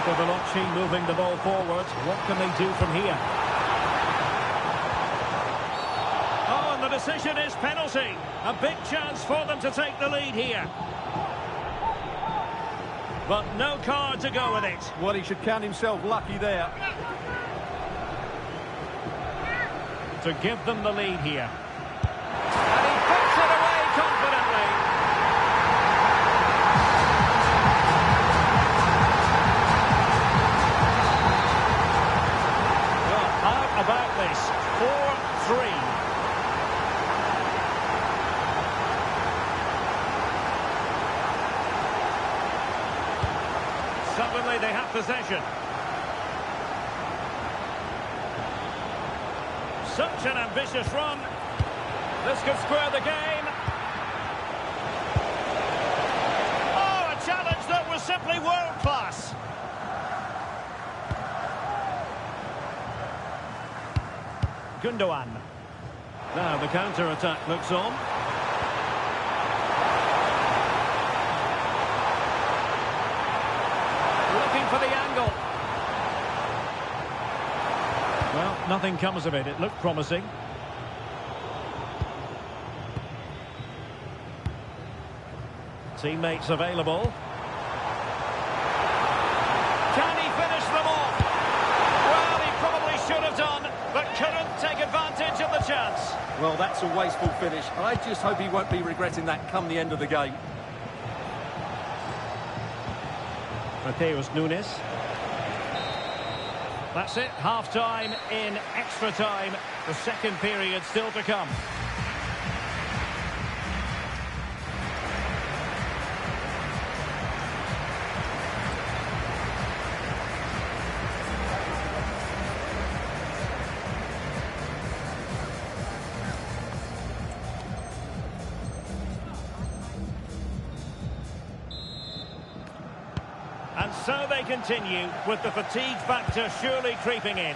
Veloci moving the ball forward. What can they do from here? Oh, and the decision is penalty. A big chance for them to take the lead here. But no card to go with it. Well, he should count himself lucky there. To give them the lead here. And he puts it away confidently. About this, 4-3. Suddenly they have possession. Such an ambitious run. This could square the game. Oh, a challenge that was simply world class. Gundogan. Now the counter-attack looks on. Looking for the angle. Well, nothing comes of it. It looked promising. Teammates available. Can he finish them off? Well, he probably should have done, but couldn't take advantage of the chance. Well, that's a wasteful finish. I just hope he won't be regretting that come the end of the game. Matheus Nunes. That's it, half-time in extra time. The second period still to come. And so they continue, with the fatigue factor surely creeping in.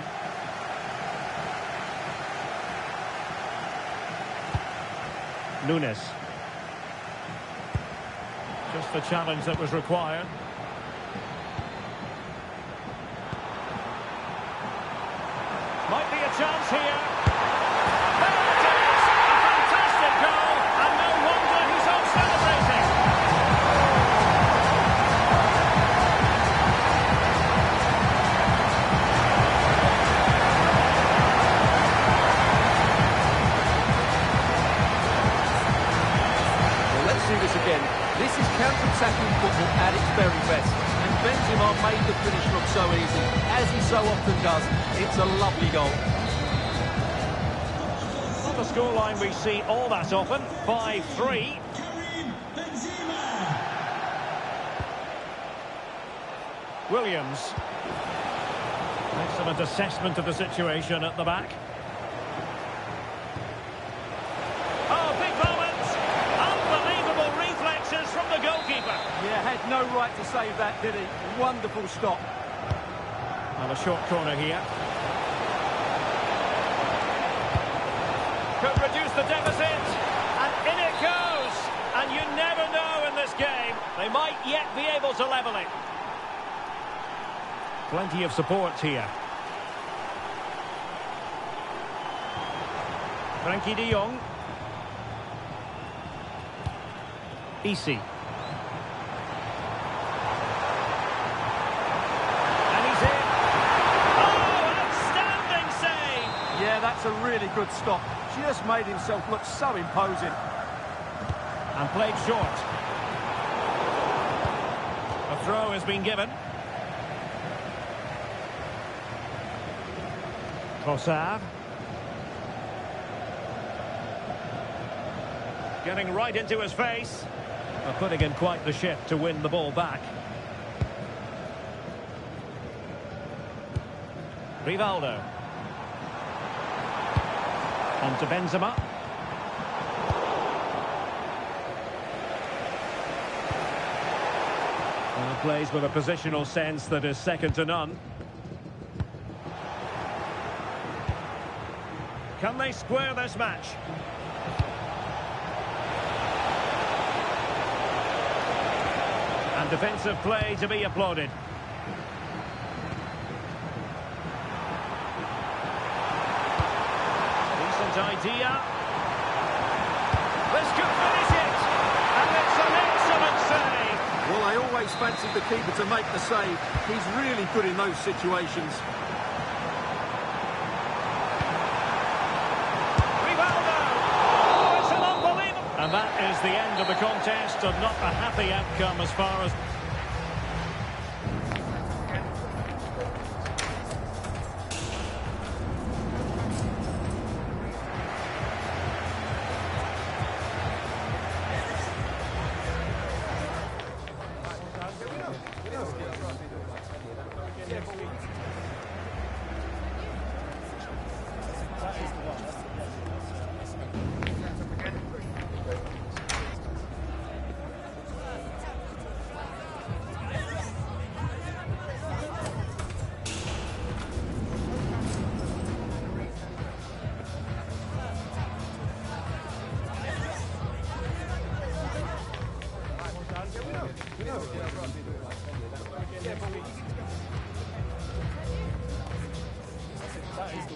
Nunes. Just the challenge that was required. Might be a chance here. There it is! A fantastic goal, and no wonder he's off celebrating. This again. This is counter-attacking football at its very best. And Benzema made the finish look so easy, as he so often does. It's a lovely goal. On the scoreline we see all that often, 5-3. Karim Benzema. Williams. Excellent assessment of the situation at the back. Oh, big moment! Unbelievable reflexes from the goalkeeper. Yeah, had no right to save that, did he? Wonderful stop. And a short corner here. Could reduce the deficit. And in it goes. And you never know in this game. They might yet be able to level it. Plenty of support here. Frankie de Jong. Easy. And he's in. Oh, outstanding save! Yeah, that's a really good stop. Just made himself look so imposing. And played short. A throw has been given. Trossard. Getting right into his face. Putting in quite the shift to win the ball back. Rivaldo. On to Benzema. And plays with a positional sense that is second to none. Can they square this match? And defensive play to be applauded. Decent idea. This could finish it. And it's an excellent save. Well, I always fancied the keeper to make the save. He's really good in those situations. Rivaldo! Oh, it's an unbelievable... And that is the end of the contest, and not a happy outcome as far as... That is the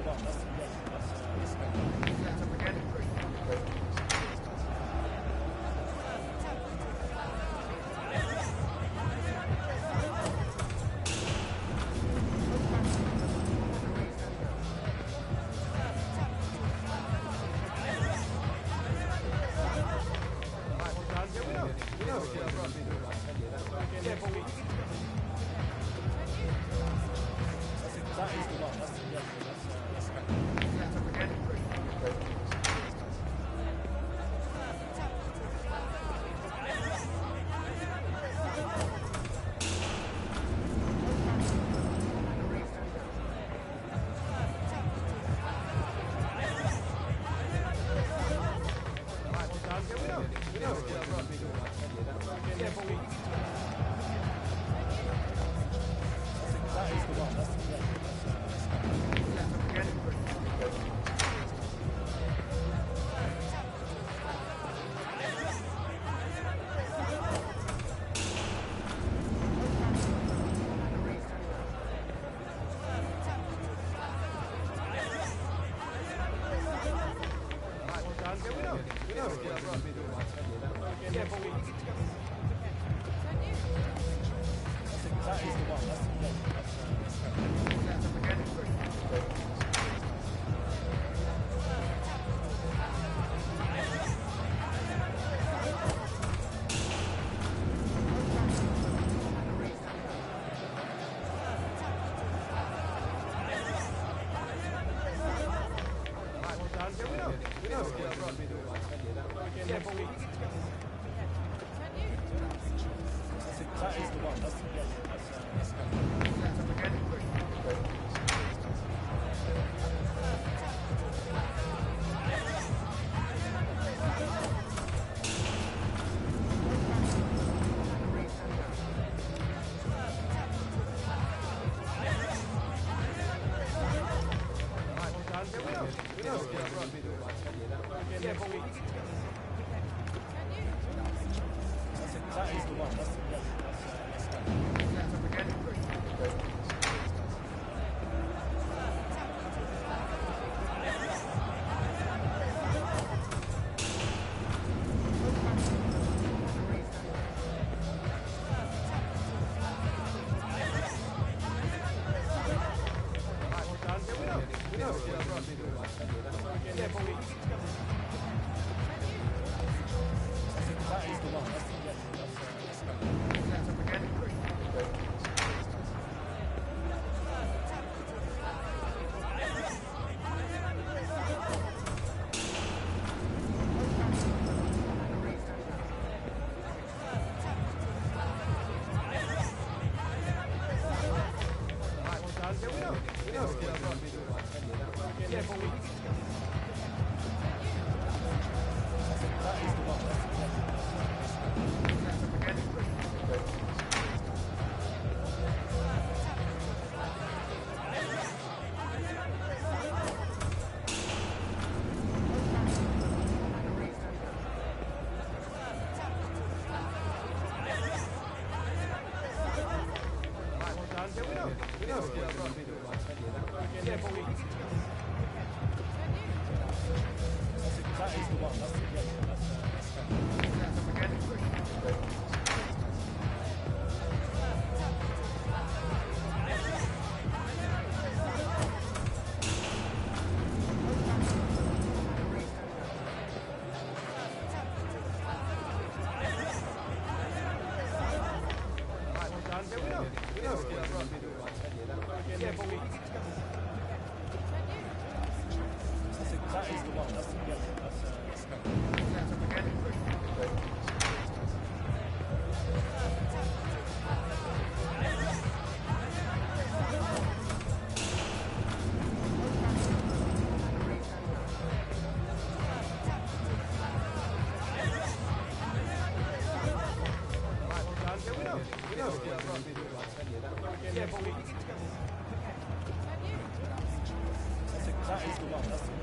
one. That's the one. That is the one. That's the one.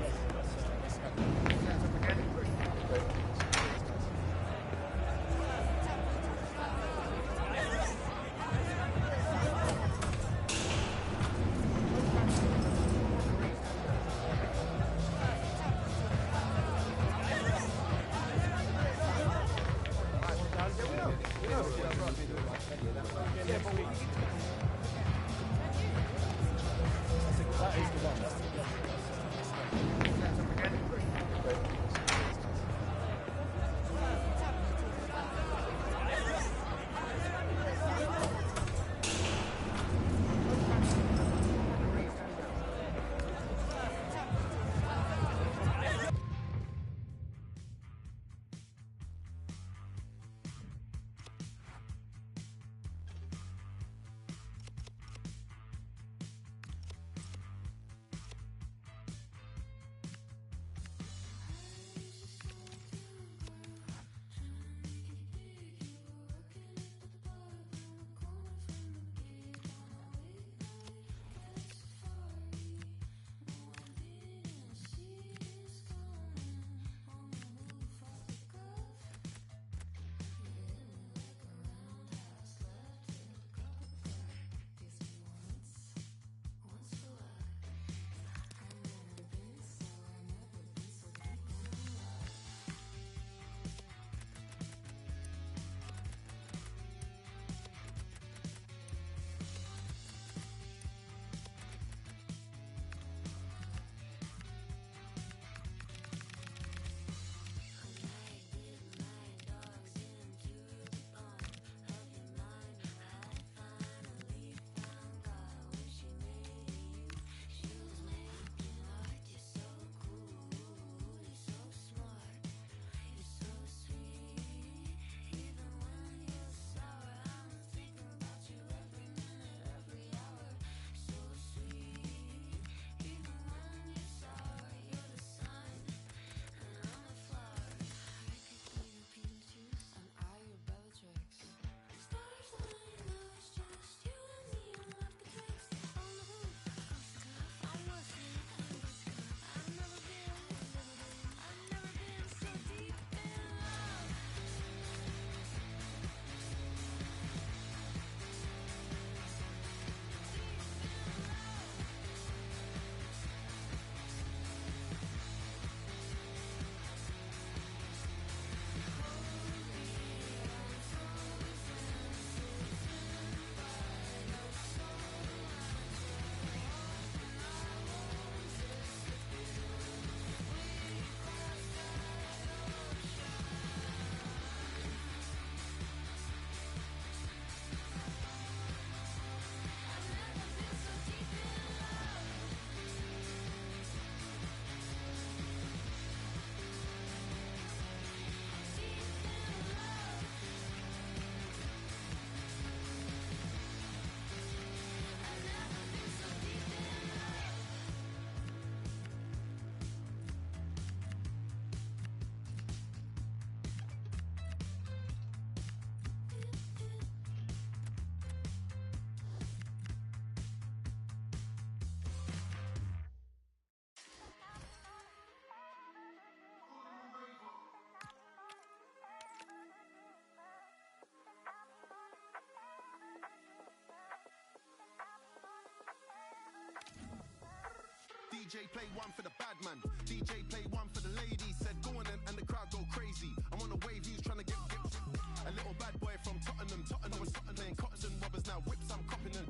DJ play one for the bad man. DJ play one for the ladies. Said go on and the crowd go crazy. I'm on a wave, who's trying to get a little bad boy from Tottenham. Tottenham was playing cottons and robbers. Now whips, I'm copping them.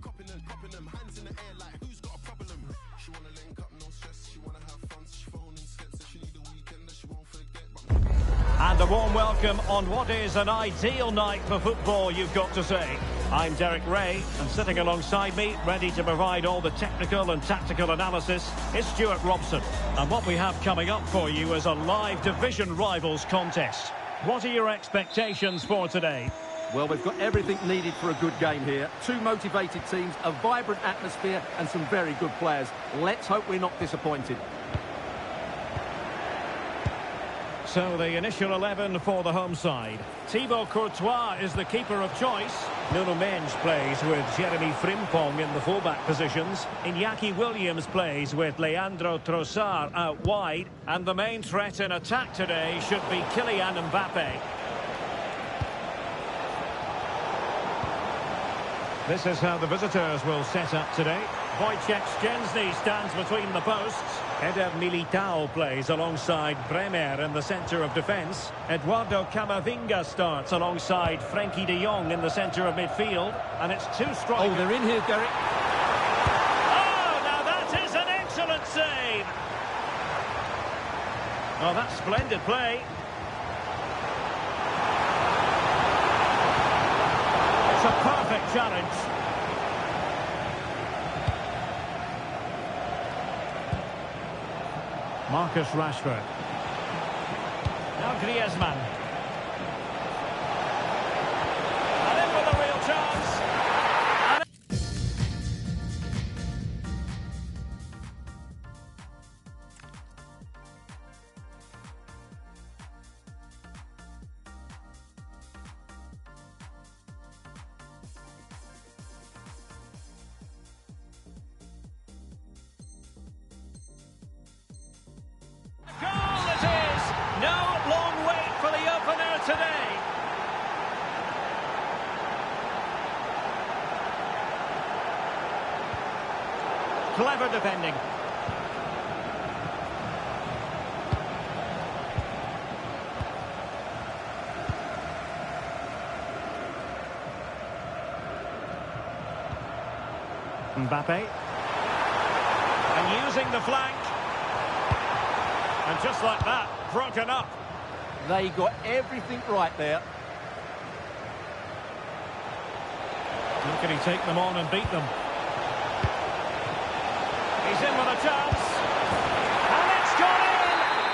Hands in the air like who's got a problem? She wanna link up, no stress. She wanna have fun. So she phoning slips. If she need a weekend that she won't forget. And a warm welcome on what is an ideal night for football, you've got to say. I'm Derek Ray, and sitting alongside me, ready to provide all the technical and tactical analysis, is Stuart Robson. And what we have coming up for you is a live division rivals contest. What are your expectations for today? Well, we've got everything needed for a good game here. Two motivated teams, a vibrant atmosphere and some very good players. Let's hope we're not disappointed. So the initial 11 for the home side. Thibaut Courtois is the keeper of choice. Nuno Mendes plays with Jeremy Frimpong in the fullback positions. Iñaki Williams plays with Leandro Trossard out wide. And the main threat in attack today should be Kylian Mbappe. This is how the visitors will set up today. Wojciech Szczęsny stands between the posts. Eder Militao plays alongside Bremer in the centre of defence. Eduardo Camavinga starts alongside Frenkie de Jong in the centre of midfield. And it's two strikers. Oh, they're in here, Derek. Oh, now that is an excellent save. Oh, that's splendid play. It's a perfect challenge. Marcus Rashford. Now Griezmann. And in with a real chance. Today. Clever defending. Mbappe. And using the flank. And just like that, broken up. They got everything right there. How can he take them on and beat them? He's in with a chance. And it's gone in!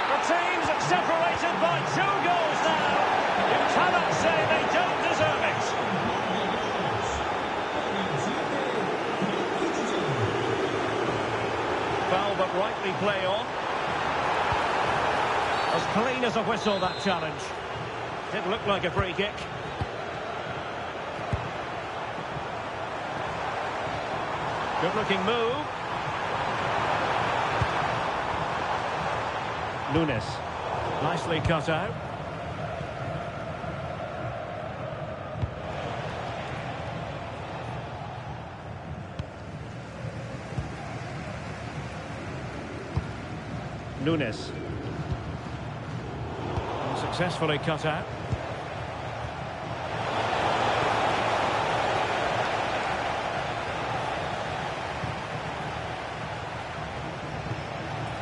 The team's separated by 2 goals now. You cannot say they don't deserve it. Foul but rightly play on. As clean as a whistle, that challenge. Didn't look like a free kick. Good-looking move. Nunes. Nicely cut out. Nunes. Successfully cut out.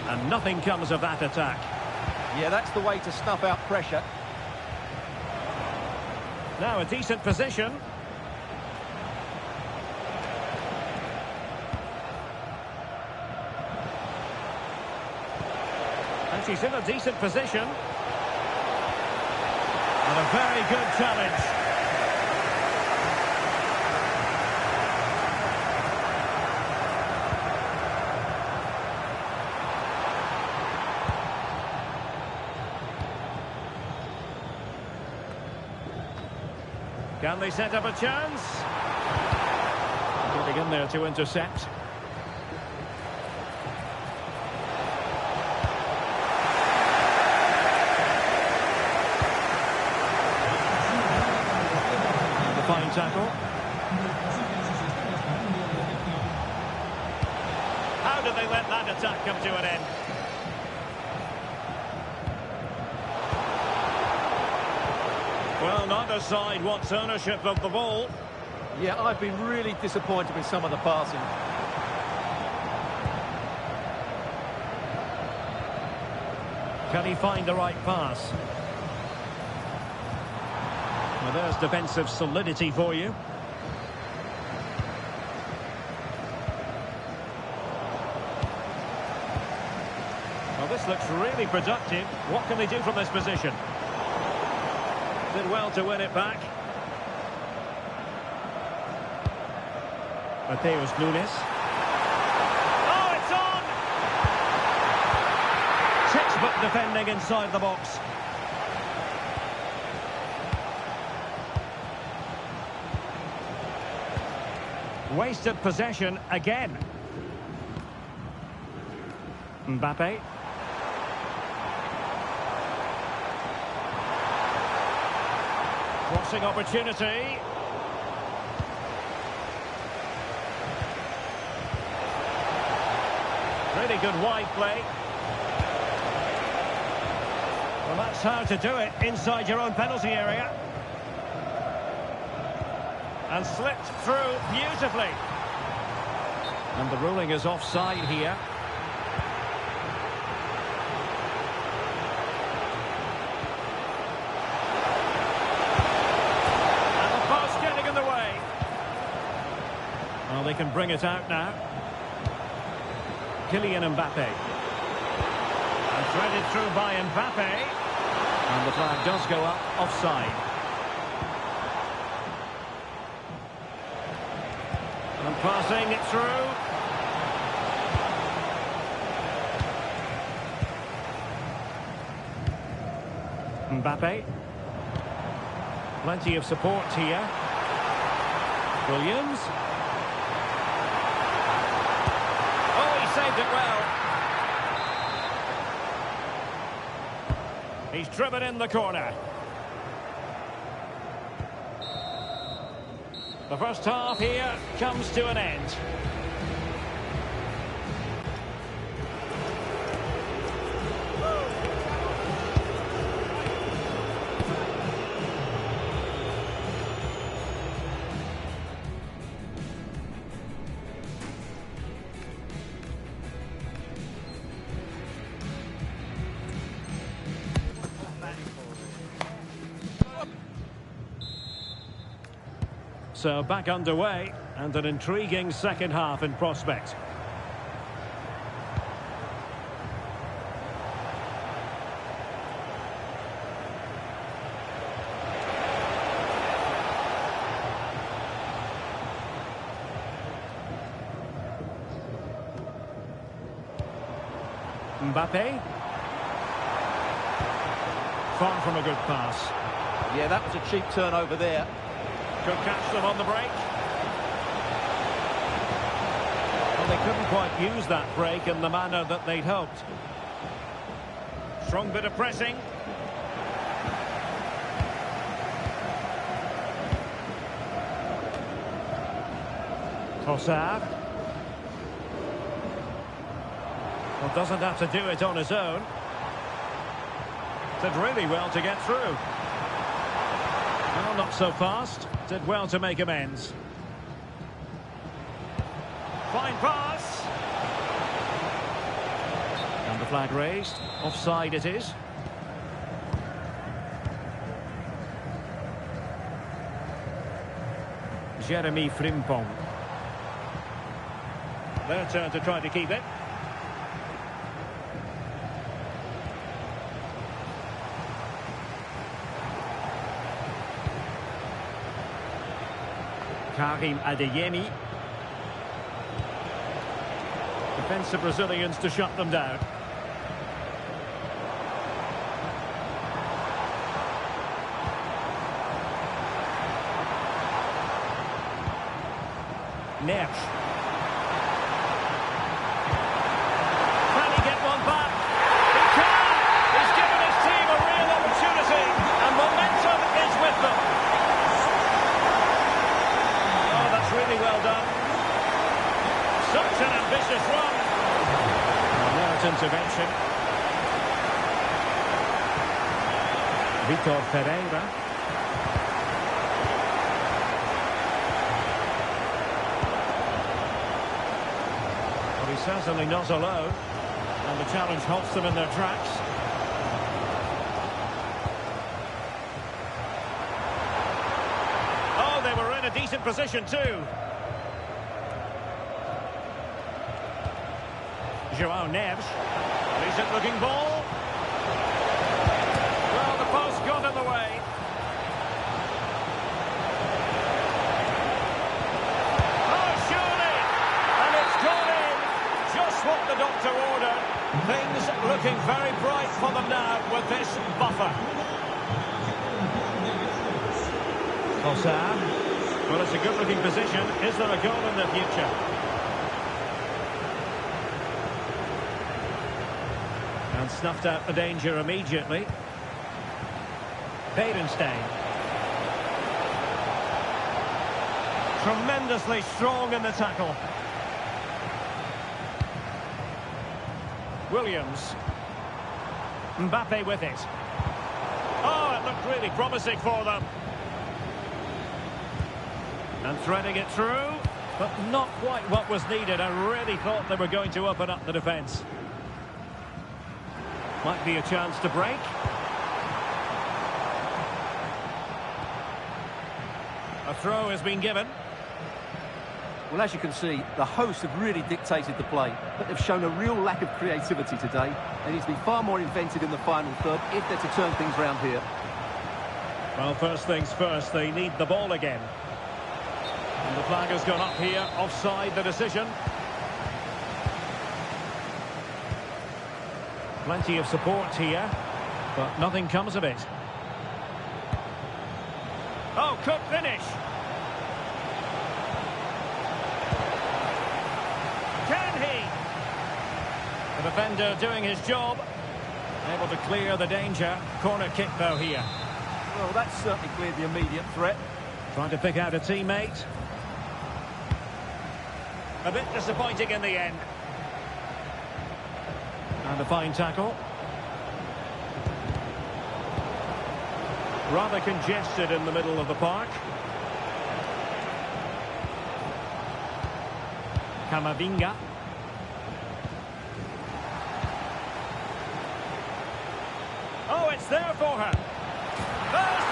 And nothing comes of that attack. Yeah, that's the way to snuff out pressure. Now a decent position. And she's in a decent position. And a very good challenge. Can they set up a chance? Getting in there to intercept. Fine tackle. How did they let that attack come to an end. Well, neither side wants ownership of the ball. Yeah, I've been really disappointed with some of the passing. Can he find the right pass? Well, there's defensive solidity for you. Well, this looks really productive. What can they do from this position? Did well to win it back. Mateus Nunes. Oh, it's on! Textbook defending inside the box. Wasted possession again. Mbappe. Crossing opportunity. Really good wide play. Well, that's how to do it inside your own penalty area. And slipped through beautifully. And the ruling is offside here. And the post getting in the way. Well, they can bring it out now. Kylian Mbappe. And threaded through by Mbappe. And the flag does go up offside. And passing it through. Mbappe. Plenty of support here. Williams. Oh, he saved it well. He's driven in the corner. The first half here comes to an end. So back underway, and an intriguing second half in prospect. Mbappe. Far from a good pass. Yeah, that was a cheap turnover there. Could catch them on the break. Well, they couldn't quite use that break in the manner that they'd hoped. Strong bit of pressing. Trossard. Well, doesn't have to do it on his own. Did really well to get through. Well, not so fast. Did well to make amends. Fine pass. And the flag raised. Offside it is. Jeremy Frimpong. Their turn to try to keep it. Karim Adeyemi. Defensive Brazilians to shut them down. Neres. Can he get one back? He can! He's given his team a real opportunity, and momentum is with them. Oh, that's really well done. Such an ambitious run. Well, Vitor Pereira. Well, he's certainly not alone. And the challenge halts them in their tracks. Oh, they were in a decent position too. João Neves. Decent looking ball. Well, the post got in the way. Oh, surely! And it's gone in. Just what the doctor ordered. Things looking very bright for them now with this buffer. Ossam. Well, it's a good looking position. Is there a goal in the future? And snuffed out the danger immediately. Beerenstein. Tremendously strong in the tackle. Williams. Mbappe with it. Oh, it looked really promising for them. And threading it through, but not quite what was needed. I really thought they were going to open up the defence. Might be a chance to break. A throw has been given. Well, as you can see, the hosts have really dictated the play, but they've shown a real lack of creativity today. They need to be far more inventive in the final third if they're to turn things round here. Well, first things first, they need the ball again. And the flag has gone up here, offside the decision. Plenty of support here, but nothing comes of it. Oh, could finish. Can he? The defender doing his job. Able to clear the danger. Corner kick, though, here. Well, that's certainly cleared the immediate threat. Trying to pick out a teammate. A bit disappointing in the end. And a fine tackle. Rather congested in the middle of the park. Camavinga. Oh, it's there for her. There's